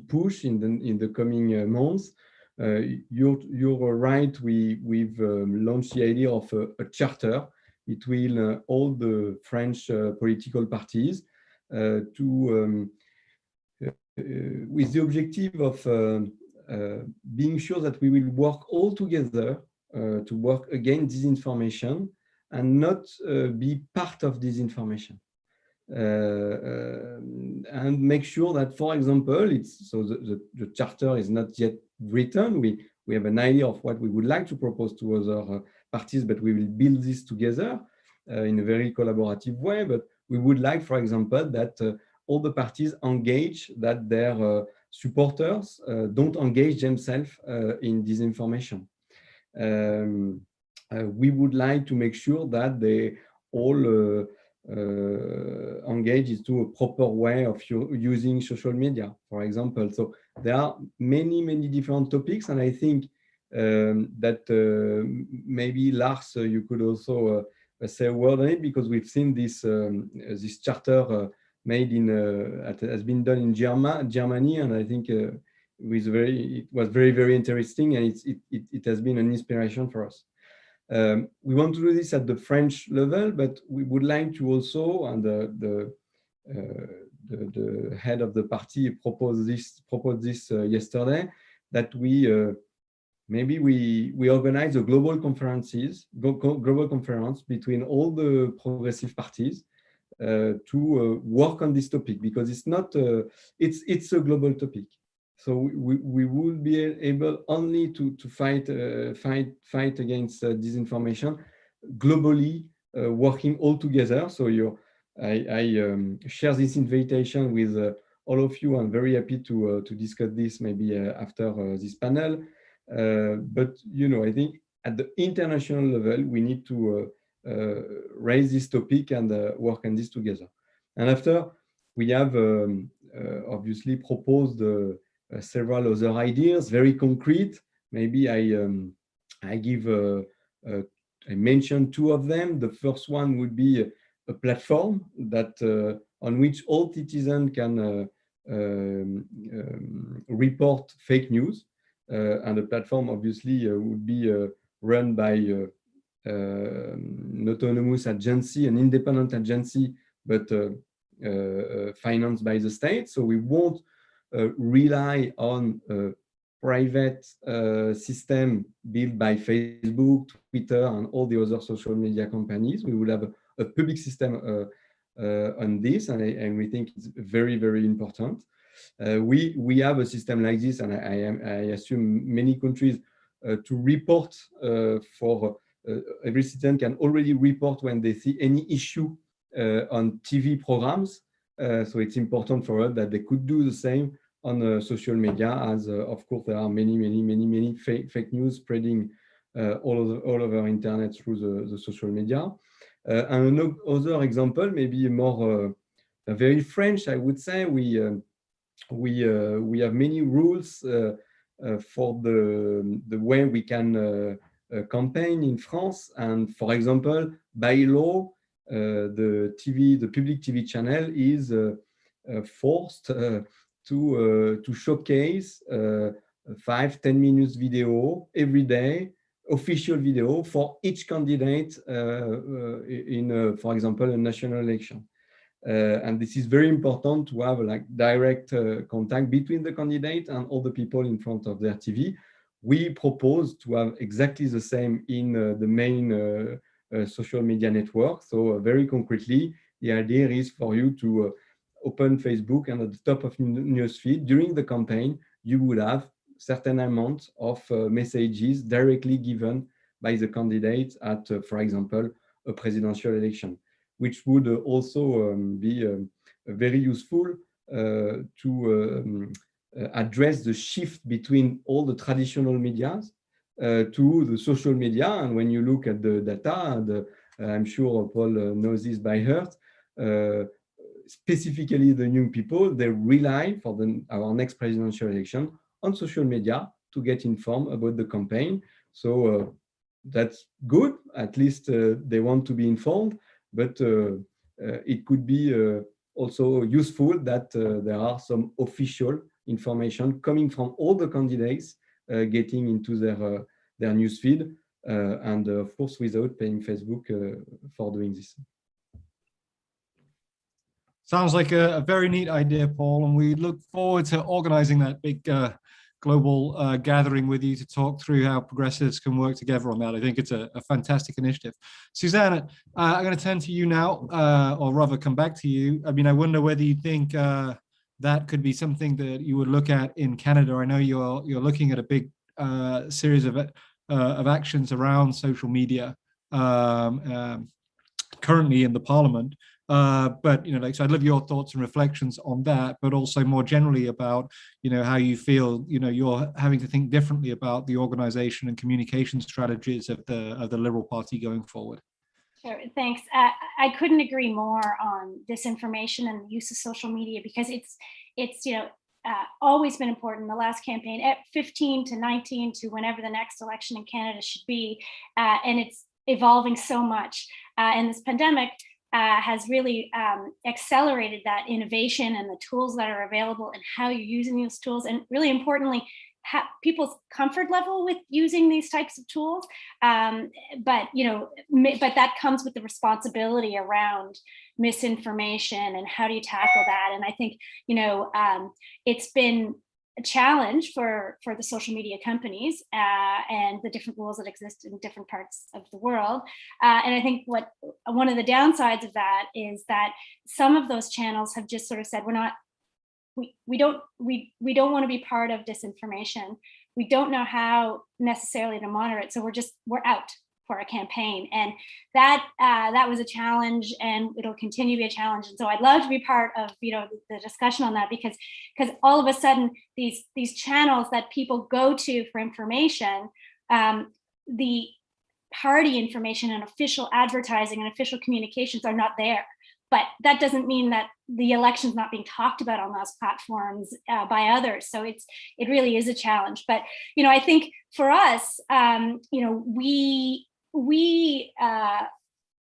push in the coming months. You're right. We've launched the idea of a charter between all the French political parties with the objective of being sure that we will work all together to work against disinformation and not be part of disinformation. And make sure that, for example, the charter is not yet written. We have an idea of what we would like to propose to other parties, but we will build this together in a very collaborative way. But we would like, for example, that all the parties engage, that their supporters don't engage themselves in disinformation. We would like to make sure that they all engage into a proper way of using social media, for example. So there are many different topics, and I think that maybe Lars, you could also say a word on it, because we've seen this charter made has been done in Germany, and I think it was very interesting, and it has been an inspiration for us. We want to do this at the French level, but we would like to also, and the head of the party proposed this yesterday, that maybe we organize a global conference between all the progressive parties to work on this topic, because it's not it's a global topic. So we will be able only to fight against disinformation globally, working all together. So I share this invitation with all of you. I'm very happy to discuss this maybe after this panel. But I think at the international level, we need to raise this topic and work on this together. And after, we have obviously proposed several other ideas, very concrete. Maybe I mentioned two of them. The first one would be a platform that on which all citizens can report fake news, and the platform obviously would be run by an autonomous agency, an independent agency, but financed by the state. So we won't rely on private system built by Facebook, Twitter, and all the other social media companies. We will have a public system on this, and we think it's very, very important. We have a system like this, and I assume many countries to report for every citizen can already report when they see any issue on TV programs. So it's important for us that they could do the same on social media, as of course there are many fake news spreading all over internet through the social media. And another example, maybe more very French, I would say, we have many rules for the way we can campaign in France. And for example, by law, the public TV channel is forced to showcase 5-10 minutes video every day, official video for each candidate in, for example, a national election. And this is very important to have like direct contact between the candidate and all the people in front of their TV. We propose to have exactly the same in the main social media network. So very concretely, the idea is for you to open Facebook, and at the top of newsfeed during the campaign, you will have certain amount of messages directly given by the candidate at, for example, a presidential election, which would also be very useful to address the shift between all the traditional medias to the social media. And when you look at the data, I'm sure Paul knows this by heart, specifically the young people, they rely for our next presidential election on social media to get informed about the campaign. So that's good, at least they want to be informed, but it could be also useful that there are some official information coming from all the candidates getting into their newsfeed, and of course without paying Facebook for doing this. Sounds like a very neat idea, Paul, and we look forward to organizing that big global gathering with you to talk through how progressives can work together on that. I think it's a fantastic initiative. Suzanne, I'm going to turn to you now, or rather come back to you. I mean, I wonder whether you think that could be something that you would look at in Canada. I know you're looking at a big series of actions around social media currently in the Parliament. But so I'd love your thoughts and reflections on that, but also more generally about how you feel you're having to think differently about the organization and communication strategies of the Liberal Party going forward. Sure, thanks. I couldn't agree more on disinformation and the use of social media, because it's always been important. The last campaign, at 15 to 19 to whenever the next election in Canada should be, and it's evolving so much. And this pandemic has really accelerated that innovation and the tools that are available and how you're using those tools, and really importantly, people's comfort level with using these types of tools. But that comes with the responsibility around misinformation and how do you tackle that. And I think it's been a challenge for the social media companies and the different rules that exist in different parts of the world. And I think one of the downsides of that is that some of those channels have just sort of said, we don't want to be part of disinformation. We don't know how necessarily to monitor it, so we're out for a campaign, and that was a challenge, and it'll continue to be a challenge. And so I'd love to be part of the discussion on that, because all of a sudden these channels that people go to for information, the party information and official advertising and official communications are not there. But that doesn't mean that the election's not being talked about on those platforms by others. So it really is a challenge. But I think for us, we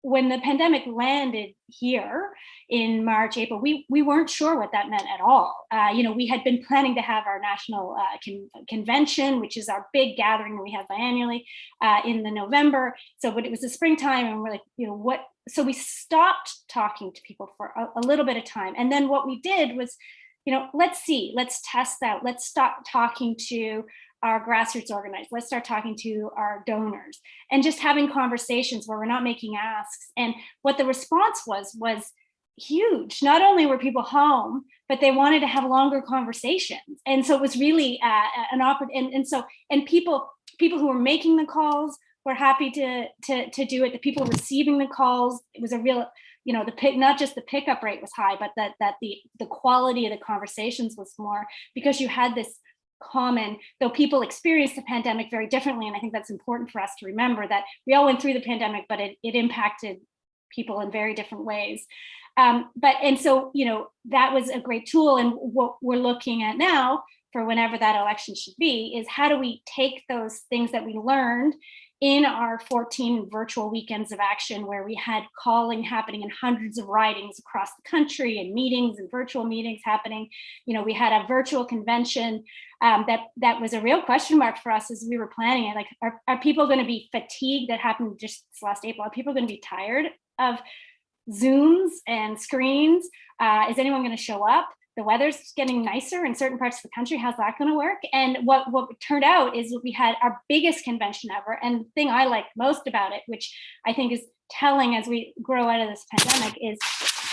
when the pandemic landed here in March, April, we weren't sure what that meant at all. We had been planning to have our national convention, which is our big gathering that we have biannually in the November. But it was the springtime, and we're like, what? So we stopped talking to people for a little bit of time. And then what we did was, let's test out. Let's stop talking to our grassroots organizers. Let's start talking to our donors and just having conversations where we're not making asks. And what the response was huge. Not only were people home, but they wanted to have longer conversations. And so it was really an opportunity. And people who were making the calls were happy to do it. The people receiving the calls, it was a real, not just the pickup rate was high, but that the quality of the conversations was more, because you had this common, though people experienced the pandemic very differently. And I think that's important for us to remember, that we all went through the pandemic, but it impacted people in very different ways. So that was a great tool. And what we're looking at now for whenever that election should be is, how do we take those things that we learned in our 14 virtual weekends of action, where we had calling happening in hundreds of ridings across the country, and meetings and virtual meetings happening. We had a virtual convention that was a real question mark for us as we were planning it. Like, are people going to be fatigued? That happened just this last April. Are people going to be tired of Zooms and screens? Is anyone going to show up? The weather's getting nicer in certain parts of the country. How's that going to work? And what turned out is we had our biggest convention ever. And the thing I like most about it, which I think is telling as we grow out of this pandemic, is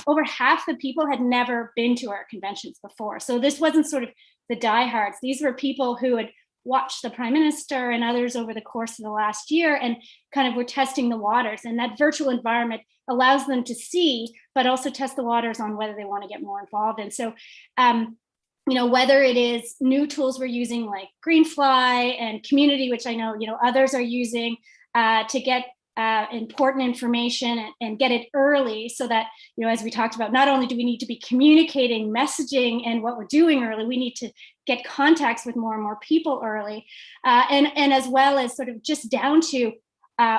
over half the people had never been to our conventions before. So this wasn't sort of the diehards. These were people who had watched the Prime Minister and others over the course of the last year and kind of were testing the waters. And that virtual environment allows them to see, but also test the waters on whether they want to get more involved. And so, whether it is new tools we're using like Greenfly and Community, which I know, others are using to get important information and get it early, so that, as we talked about, not only do we need to be communicating, messaging, and what we're doing early, we need to get contacts with more and more people early, and as well as sort of just down to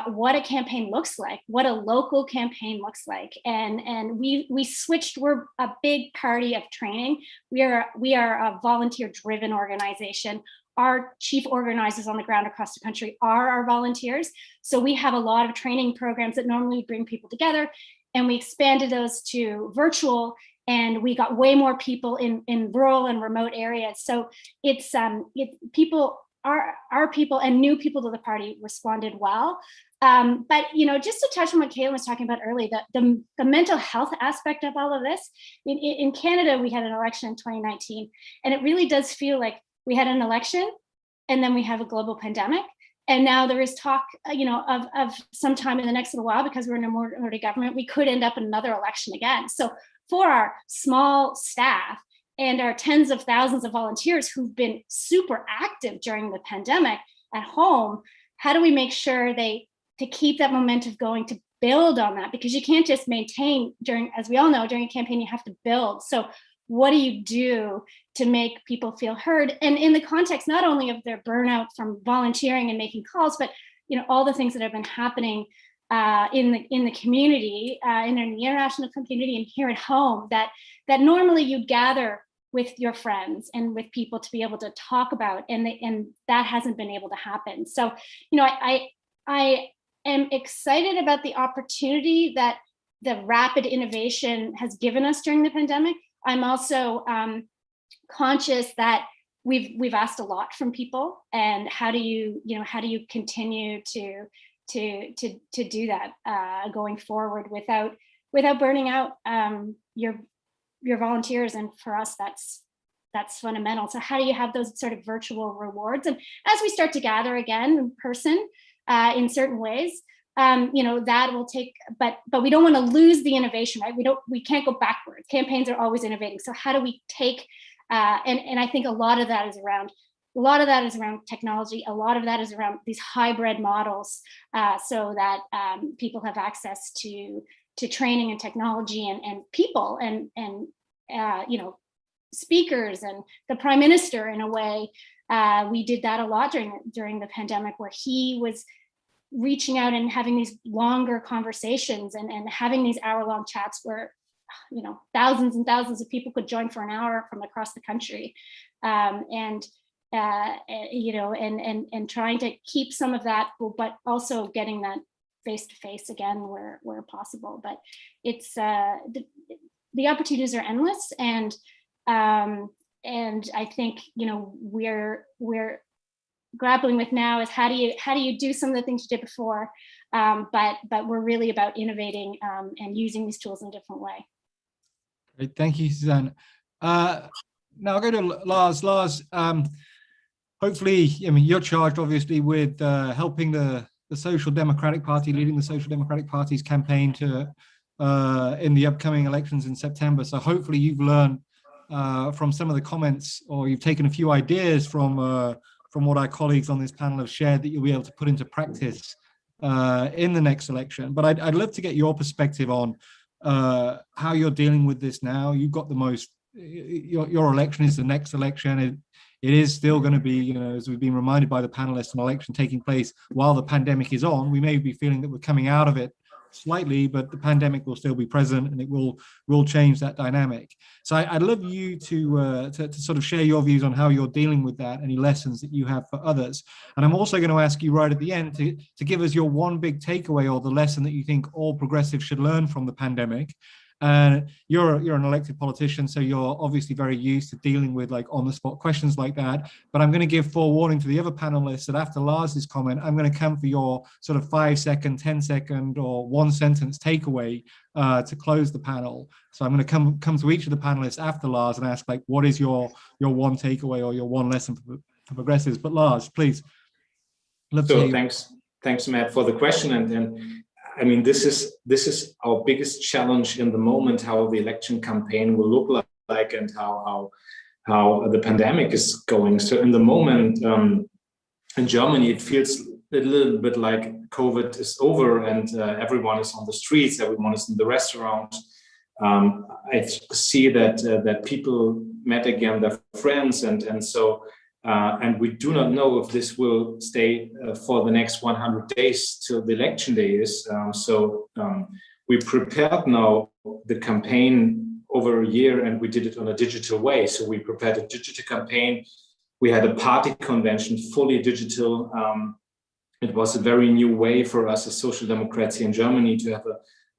what a campaign looks like, what a local campaign looks like. And we switched. We're a big party of training. We are a volunteer-driven organization. Our chief organizers on the ground across the country are our volunteers. So we have a lot of training programs that normally bring people together, and we expanded those to virtual, and we got way more people in rural and remote areas. So it's our people and new people to the party responded well. But just to touch on what Caitlin was talking about earlier, the mental health aspect of all of this, in Canada, we had an election in 2019, and it really does feel like we had an election and then we have a global pandemic. And now there is talk, of sometime in the next little while, because we're in a minority government, we could end up in another election again. So for our small staff and our tens of thousands of volunteers who've been super active during the pandemic at home, how do we make sure to keep that momentum going, to build on that? Because you can't just maintain as we all know, during a campaign, you have to build. So what do you do to make people feel heard? And in the context, not only of their burnout from volunteering and making calls, but all the things that have been happening in the community, in the international community, and here at home, that normally you'd gather with your friends and with people to be able to talk about, and that hasn't been able to happen. So, I am excited about the opportunity that the rapid innovation has given us during the pandemic. I'm also conscious that we've asked a lot from people, and how do you continue to do that going forward without burning out your volunteers? And for us, that's fundamental. So how do you have those sort of virtual rewards? And as we start to gather again in person in certain ways, that will take, but we don't want to lose the innovation, right? We can't go backwards. Campaigns are always innovating. So how do we take, and I think a lot of that is around technology. A lot of that is around these hybrid models, so that people have access to training and technology and people and speakers and the Prime Minister in a way. We did that a lot during the pandemic, where he was reaching out and having these longer conversations and having these hour-long chats where thousands and thousands of people could join for an hour from across the country, and trying to keep some of that, but also getting that face-to-face again where possible. But it's the opportunities are endless, and I think we're grappling with now is how do you do some of the things you did before, but we're really about innovating and using these tools in a different way. Great, thank you, Suzanne. Now I'll go to Lars. Lars, hopefully, I mean, you're charged obviously with helping the Social Democratic Party, leading the Social Democratic Party's campaign to in the upcoming elections in September. So hopefully you've learned from some of the comments, or you've taken a few ideas from what our colleagues on this panel have shared that you'll be able to put into practice in the next election. But I'd love to get your perspective on how you're dealing with this now. You've got the most, your election is the next election. It is still going to be, you know, as we've been reminded by the panelists, an election taking place while the pandemic is on. We may be feeling that we're coming out of it slightly, but the pandemic will still be present, and it will change that dynamic. So I'd love you to sort of share your views on how you're dealing with that, any lessons that you have for others. And I'm also going to ask you right at the end to give us your one big takeaway or the lesson that you think all progressives should learn from the pandemic. And you're an elected politician, so you're obviously very used to dealing with like on-the-spot questions like that. But I'm going to give forewarning to the other panelists that after Lars's comment, I'm going to come for your sort of 5-second, 10-second, or one-sentence takeaway to close the panel. So I'm going to come to each of the panelists after Lars and ask, like, what is your one takeaway or your one lesson for progressives? But Lars, please. Thanks, Matt, for the question. And I mean, this is our biggest challenge in the moment, how the election campaign will look like and how the pandemic is going. So in the moment, in Germany, it feels a little bit like COVID is over and everyone is on the streets, everyone is in the restaurant. I see that people met again their friends, and so and we do not know if this will stay for the next 100 days till the election day is. We prepared now the campaign over a year, and we did it on a digital way. So we prepared a digital campaign. We had a party convention, fully digital. It was a very new way for us as Social Democrats here in Germany to have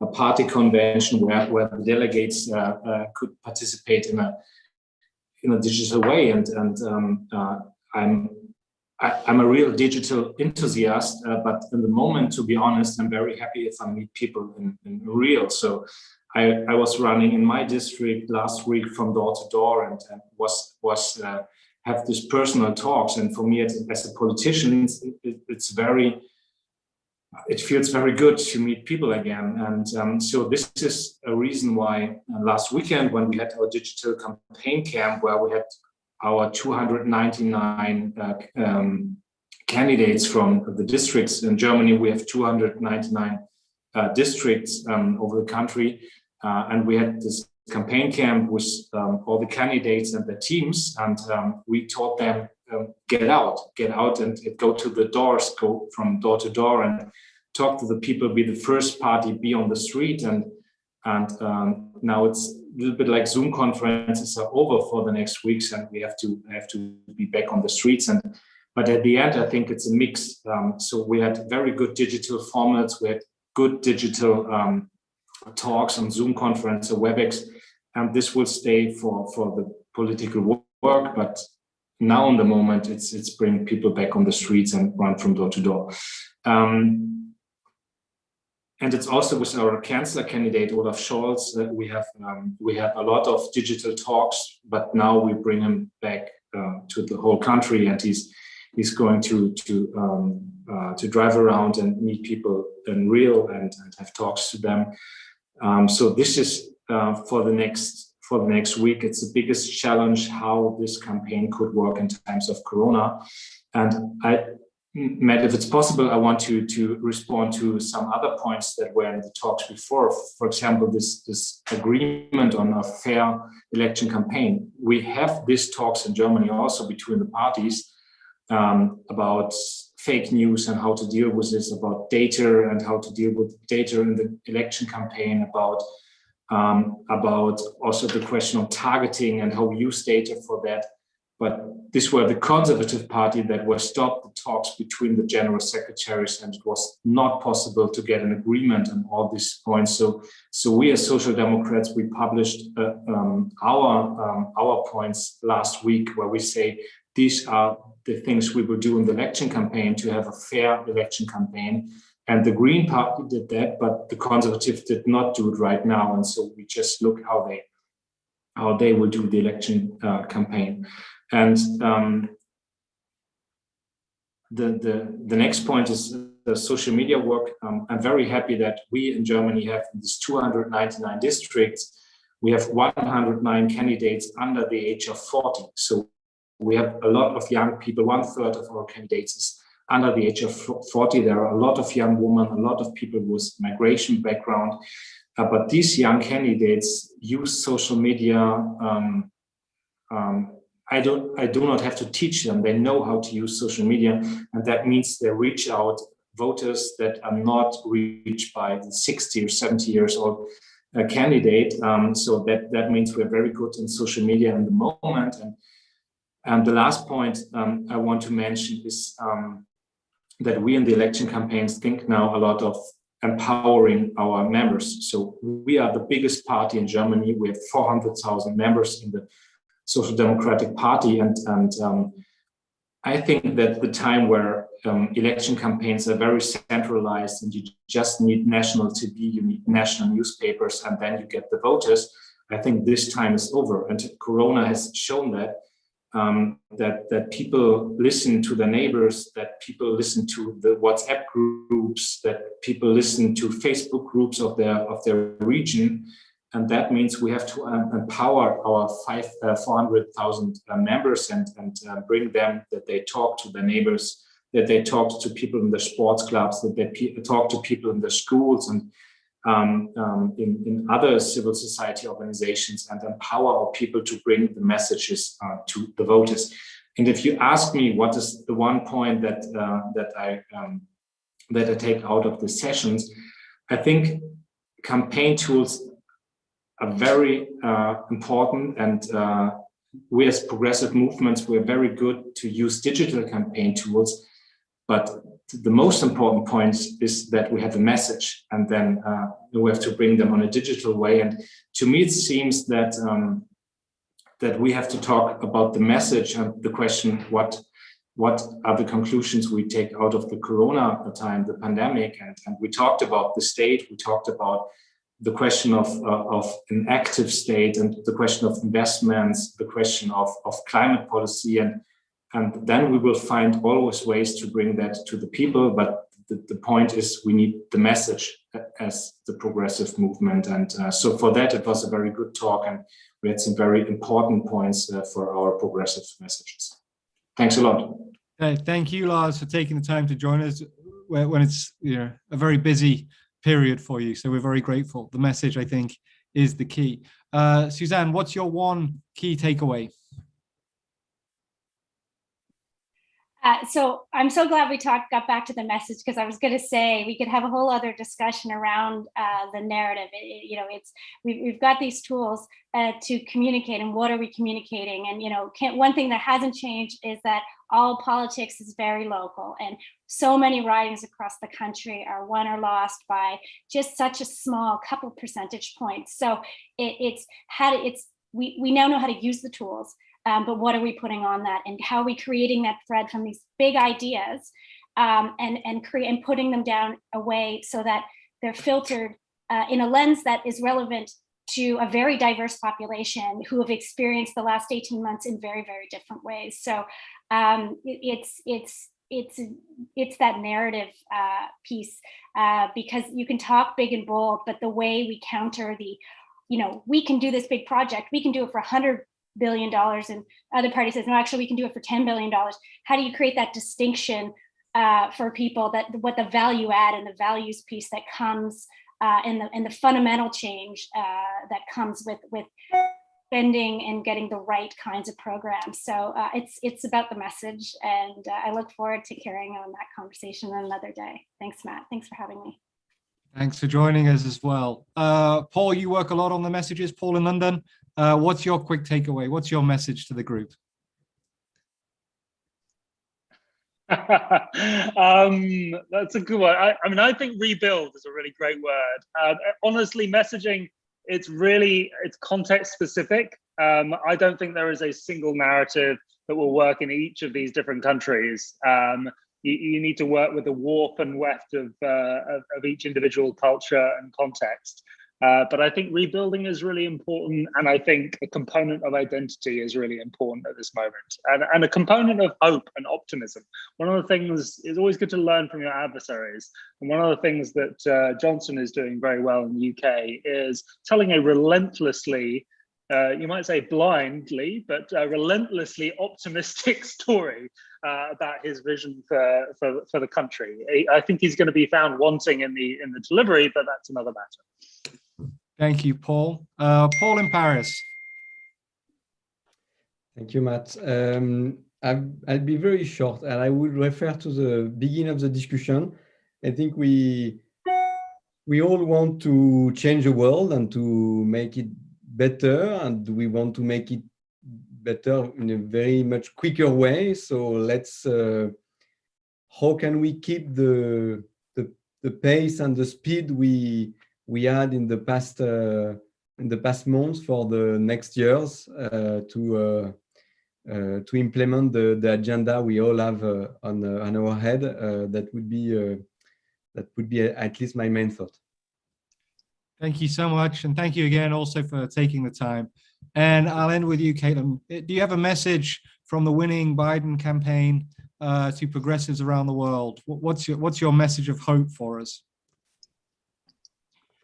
a party convention where the delegates could participate in a digital way, and I'm a real digital enthusiast, but in the moment, to be honest, I'm very happy if I meet people in real. So I was running in my district last week from door to door and was have these personal talks. And for me, as a politician, it feels very good to meet people again. And so this is a reason why last weekend, when we had our digital campaign camp, where we had our 299 candidates from the districts in Germany, we have 299 districts over the country. And we had this campaign camp with all the candidates and the teams. And we taught them, get out and go to the doors, go from door to door and talk to the people, be the first party, be on the street. And now it's a little bit like Zoom conferences are over for the next weeks, and we have to be back on the streets. But at the end, I think it's a mix. So we had very good digital formats. We had good digital talks on Zoom conference or WebEx, and this will stay for the political work. But now in the moment, it's bring people back on the streets and run from door to door. And it's also with our Chancellor candidate, Olaf Scholz, we have a lot of digital talks, but now we bring him back to the whole country, and he's going to drive around and meet people in real and have talks to them. So this is for the next week. It's the biggest challenge how this campaign could work in times of Corona. And Matt, if it's possible, I want to respond to some other points that were in the talks before. For example, this agreement on a fair election campaign. We have these talks in Germany also between the parties about fake news and how to deal with this, about data and how to deal with data in the election campaign, about also the question of targeting and how we use data for that. But these were the Conservative Party that were stopped the talks between the general secretaries, and it was not possible to get an agreement on all these points. So we as Social Democrats, we published our points last week, where we say these are the things we will do in the election campaign to have a fair election campaign. And the Green Party did that, but the Conservatives did not do it right now. And so we just look how they will do the election campaign. And the next point is the social media work. I'm very happy that we in Germany have these 299 districts. We have 109 candidates under the age of 40. So we have a lot of young people. 1/3 of our candidates is under the age of 40. There are a lot of young women, a lot of people with migration background. But these young candidates use social media. I do not have to teach them. They know how to use social media. And that means they reach out voters that are not reached by the 60 or 70 years old candidate. So that means we're very good in social media in the moment. And the last point I want to mention is that we in the election campaigns think now a lot of empowering our members. So we are the biggest party in Germany. We have 400,000 members in the Social Democratic Party. And I think that the time where election campaigns are very centralized and you just need national TV, you need national newspapers, and then you get the voters. I think this time is over. And Corona has shown that that people listen to their neighbors, that people listen to the WhatsApp groups, that people listen to Facebook groups of their region. And that means we have to empower our 400,000 members and bring them, that they talk to their neighbors, that they talk to people in the sports clubs, that they talk to people in the schools and in other civil society organizations, and empower our people to bring the messages to the voters. And if you ask me what is the one point that I take out of the sessions, I think campaign tools are very important, and we as progressive movements, we're very good to use digital campaign tools, but the most important point is that we have a message, and then we have to bring them on a digital way. And to me, it seems that that we have to talk about the message and the question, what are the conclusions we take out of the Corona time, the pandemic, and we talked about the state, we talked about the question of an active state, and the question of investments, the question of climate policy, and then we will find always ways to bring that to the people. But the point is we need the message as the progressive movement. And so for that, it was a very good talk, and we had some very important points for our progressive messages. Thanks a lot. Thank you, Lars, for taking the time to join us when it's a very busy period for you. So we're very grateful. The message, I think, is the key. Suzanne, what's your one key takeaway? So I'm so glad we got back to the message, because I was going to say we could have a whole other discussion around the narrative. We've got these tools to communicate, and what are we communicating? And one thing that hasn't changed is that all politics is very local, and so many ridings across the country are won or lost by just such a small couple percentage points. So we now know how to use the tools. But what are we putting on that, and how are we creating that thread from these big ideas and putting them down a way so that they're filtered in a lens that is relevant to a very diverse population who have experienced the last 18 months in very, very different ways. So it's that narrative piece, because you can talk big and bold, but the way we counter we can do this big project, we can do it for $100 billion, and other parties says, no, actually we can do it for $10 billion. How do you create that distinction for people, that what the value add and the values piece that comes and the fundamental change that comes with spending and getting the right kinds of programs. So it's about the message, and I look forward to carrying on that conversation another day. Thanks, Matt. Thanks for having me. Thanks for joining us as well. Paul, you work a lot on the messages, Paul in London. What's your quick takeaway? What's your message to the group? That's a good one. I think rebuild is a really great word. Honestly, messaging it's context specific. I don't think there is a single narrative that will work in each of these different countries. You need to work with the warp and weft of each individual culture and context. But I think rebuilding is really important, and I think a component of identity is really important at this moment, and a component of hope and optimism. One of the things is always good to learn from your adversaries, and one of the things that Johnson is doing very well in the UK is telling a relentlessly, you might say blindly, but relentlessly optimistic story about his vision for the country. I think he's going to be found wanting in the delivery, but that's another matter. Thank you, Paul. Paul in Paris. Thank you, Matt. I'll be very short, and I would refer to the beginning of the discussion. I think we all want to change the world and to make it better, and we want to make it better in a very much quicker way. So let's, how can we keep the pace and the speed we had in the past months for the next years to implement the agenda we all have on our head? That would be at least my main thought. Thank you so much, and thank you again also for taking the time. And I'll end with you, Caitlin. Do you have a message from the winning Biden campaign to progressives around the world? What's your message of hope for us?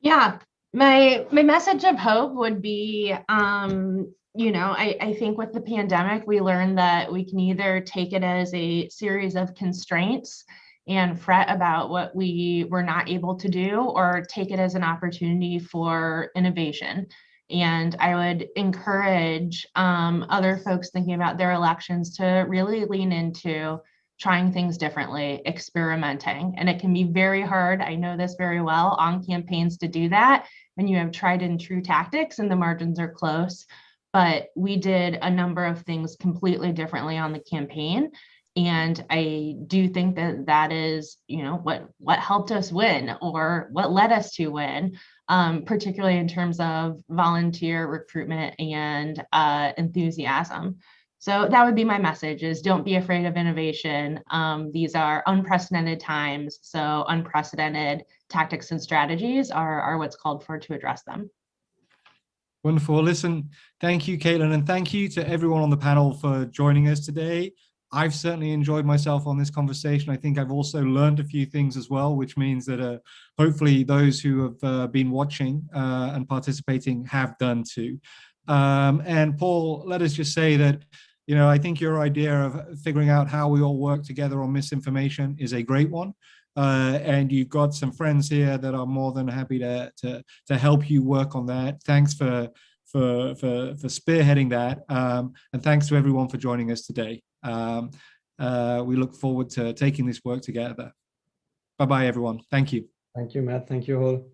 Yeah, my message of hope would be, I think with the pandemic, we learned that we can either take it as a series of constraints and fret about what we were not able to do, or take it as an opportunity for innovation. And I would encourage other folks thinking about their elections to really lean into trying things differently, experimenting. And it can be very hard, I know this very well, on campaigns to do that when you have tried and true tactics and the margins are close. But we did a number of things completely differently on the campaign. And I do think that is, what helped us win, or what led us to win, particularly in terms of volunteer recruitment and enthusiasm. So that would be my message: is don't be afraid of innovation. These are unprecedented times, so unprecedented tactics and strategies are what's called for to address them. Wonderful. Listen, thank you, Caitlin, and thank you to everyone on the panel for joining us today. I've certainly enjoyed myself on this conversation. I think I've also learned a few things as well, which means that hopefully those who have been watching and participating have done too. And Paul, let us just say that, I think your idea of figuring out how we all work together on misinformation is a great one. And you've got some friends here that are more than happy to help you work on that. Thanks for spearheading that. And thanks to everyone for joining us today. We look forward to taking this work together. Bye-bye, everyone. Thank you. Thank you, Matt. Thank you all.